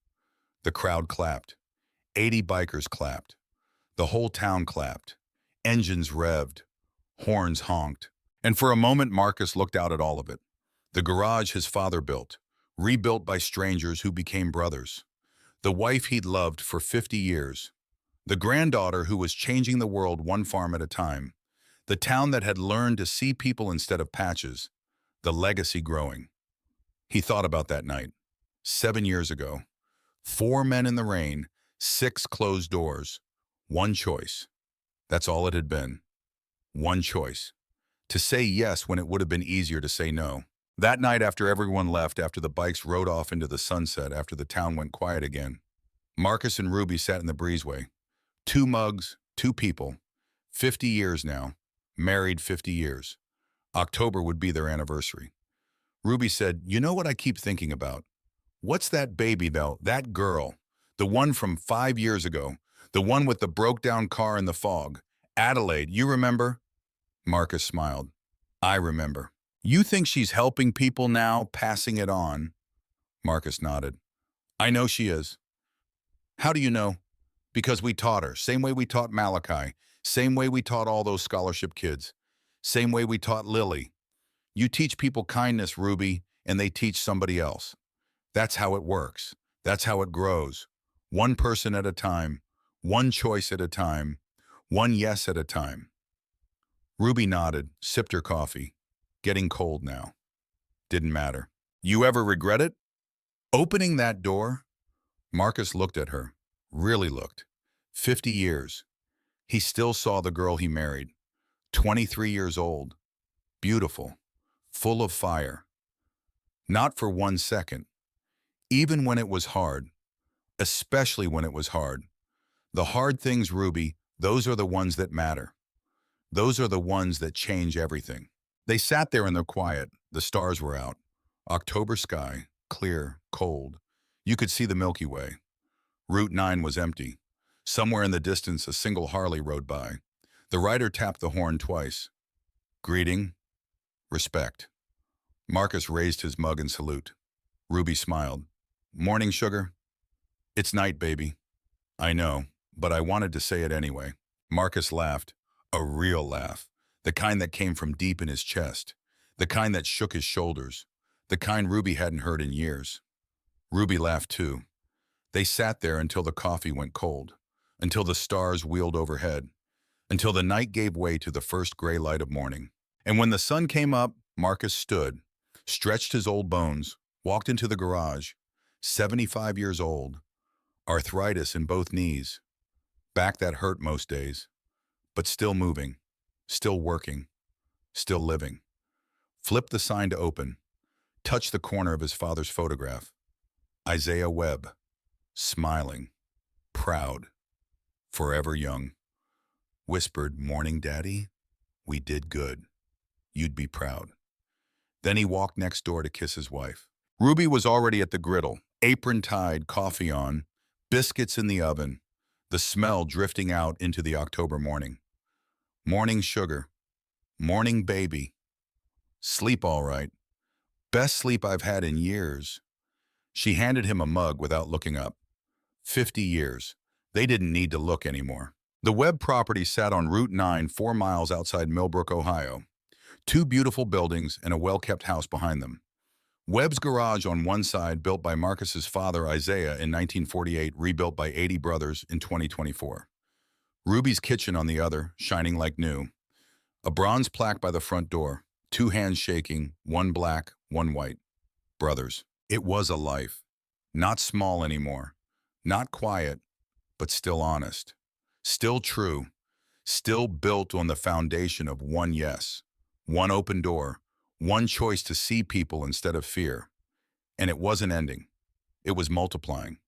The crowd clapped. 80 bikers clapped. The whole town clapped. Engines revved. Horns honked. And for a moment, Marcus looked out at all of it. The garage his father built, rebuilt by strangers who became brothers. The wife he'd loved for 50 years. The granddaughter who was changing the world one farm at a time. The town that had learned to see people instead of patches. The legacy growing. He thought about that night. 7 years ago. 4 men in the rain, 6 closed doors. One choice. That's all it had been. One choice. To say yes when it would have been easier to say no. That night after everyone left, after the bikes rode off into the sunset, after the town went quiet again, Marcus and Ruby sat in the breezeway. 2 mugs, 2 people. 50 years now. Married 50 years. October would be their anniversary. Ruby said, "You know what I keep thinking about? What's that baby, though? That girl. The one from 5 years ago. The one with the broke-down car in the fog. Adelaide, you remember?" Marcus smiled. "I remember." "You think she's helping people now, passing it on?" Marcus nodded. "I know she is." "How do you know?" "Because we taught her. Same way we taught Malachi. Same way we taught all those scholarship kids. Same way we taught Lily. You teach people kindness, Ruby, and they teach somebody else. That's how it works. That's how it grows. One person at a time. One choice at a time. One yes at a time." Ruby nodded, sipped her coffee. Getting cold now. Didn't matter. "You ever regret it?" "Opening that door?" Marcus looked at her. Really looked. 50 years. He still saw the girl he married. 23 years old. Beautiful. Full of fire. Not for 1 second. Even when it was hard. Especially when it was hard. The hard things, Ruby, those are the ones that matter. Those are the ones that change everything. They sat there in the quiet. The stars were out. October sky, clear, cold. You could see the Milky Way. Route 9 was empty. Somewhere in the distance, a single Harley rode by. The rider tapped the horn twice. Greeting. Respect. Marcus raised his mug in salute. Ruby smiled. "Morning, sugar?" "It's night, baby." "I know, but I wanted to say it anyway." Marcus laughed. A real laugh. The kind that came from deep in his chest. The kind that shook his shoulders. The kind Ruby hadn't heard in years. Ruby laughed too. They sat there until the coffee went cold. Until the stars wheeled overhead. Until the night gave way to the first gray light of morning. And when the sun came up, Marcus stood, stretched his old bones, walked into the garage. 75 years old. Arthritis in both knees. Back that hurt most days. But still moving. Still working. Still living. Flipped the sign to open. Touched the corner of his father's photograph. Isaiah Webb. Smiling. Proud. Forever young. Whispered, "Morning, Daddy. We did good. You'd be proud." Then he walked next door to kiss his wife. Ruby was already at the griddle, apron tied, coffee on, biscuits in the oven, the smell drifting out into the October morning. "Morning, sugar. Morning, baby. Sleep all right. Best sleep I've had in years." She handed him a mug without looking up. 50 years. They didn't need to look anymore. The Webb property sat on Route 9, 4 miles outside Millbrook, Ohio. 2 beautiful buildings and a well-kept house behind them. Webb's garage on one side, built by Marcus's father Isaiah in 1948, rebuilt by 80 brothers in 2024. Ruby's kitchen on the other, shining like new. A bronze plaque by the front door, 2 hands shaking, one black, one white. Brothers. It was a life. Not small anymore. Not quiet, but still honest. Still true. Still built on the foundation of one yes. One open door. One choice to see people instead of fear. And it wasn't ending. It was multiplying.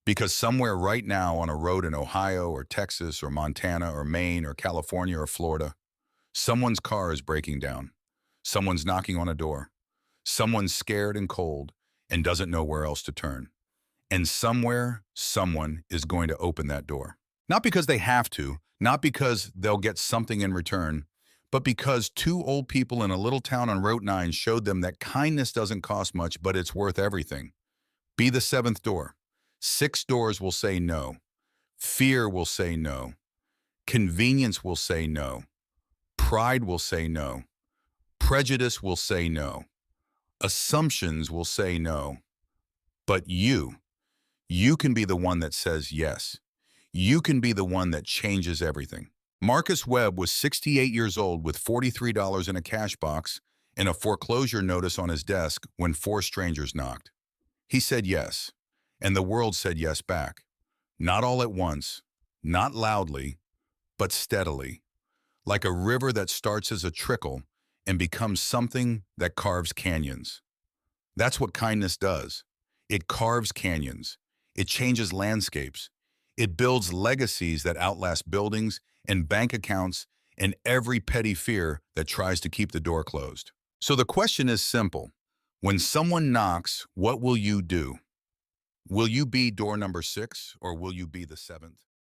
Because somewhere right now on a road in Ohio or Texas or Montana or Maine or California or Florida, someone's car is breaking down. Someone's knocking on a door. Someone's scared and cold and doesn't know where else to turn. And somewhere, someone is going to open that door. Not because they have to, not because they'll get something in return, but because 2 old people in a little town on Route 9 showed them that kindness doesn't cost much, but it's worth everything. Be the 7th door. 6 doors will say no. Fear will say no. Convenience will say no. Pride will say no. Prejudice will say no. Assumptions will say no. But you can be the one that says yes. You can be the one that changes everything. Marcus Webb was 68 years old with $43 in a cash box and a foreclosure notice on his desk when four strangers knocked. He said yes, and the world said yes back. Not all at once, not loudly, but steadily, like a river that starts as a trickle and becomes something that carves canyons. That's what kindness does. It carves canyons. It changes landscapes. It builds legacies that outlast buildings and bank accounts and every petty fear that tries to keep the door closed. So the question is simple. When someone knocks, what will you do? Will you be door number 6 or will you be the 7th?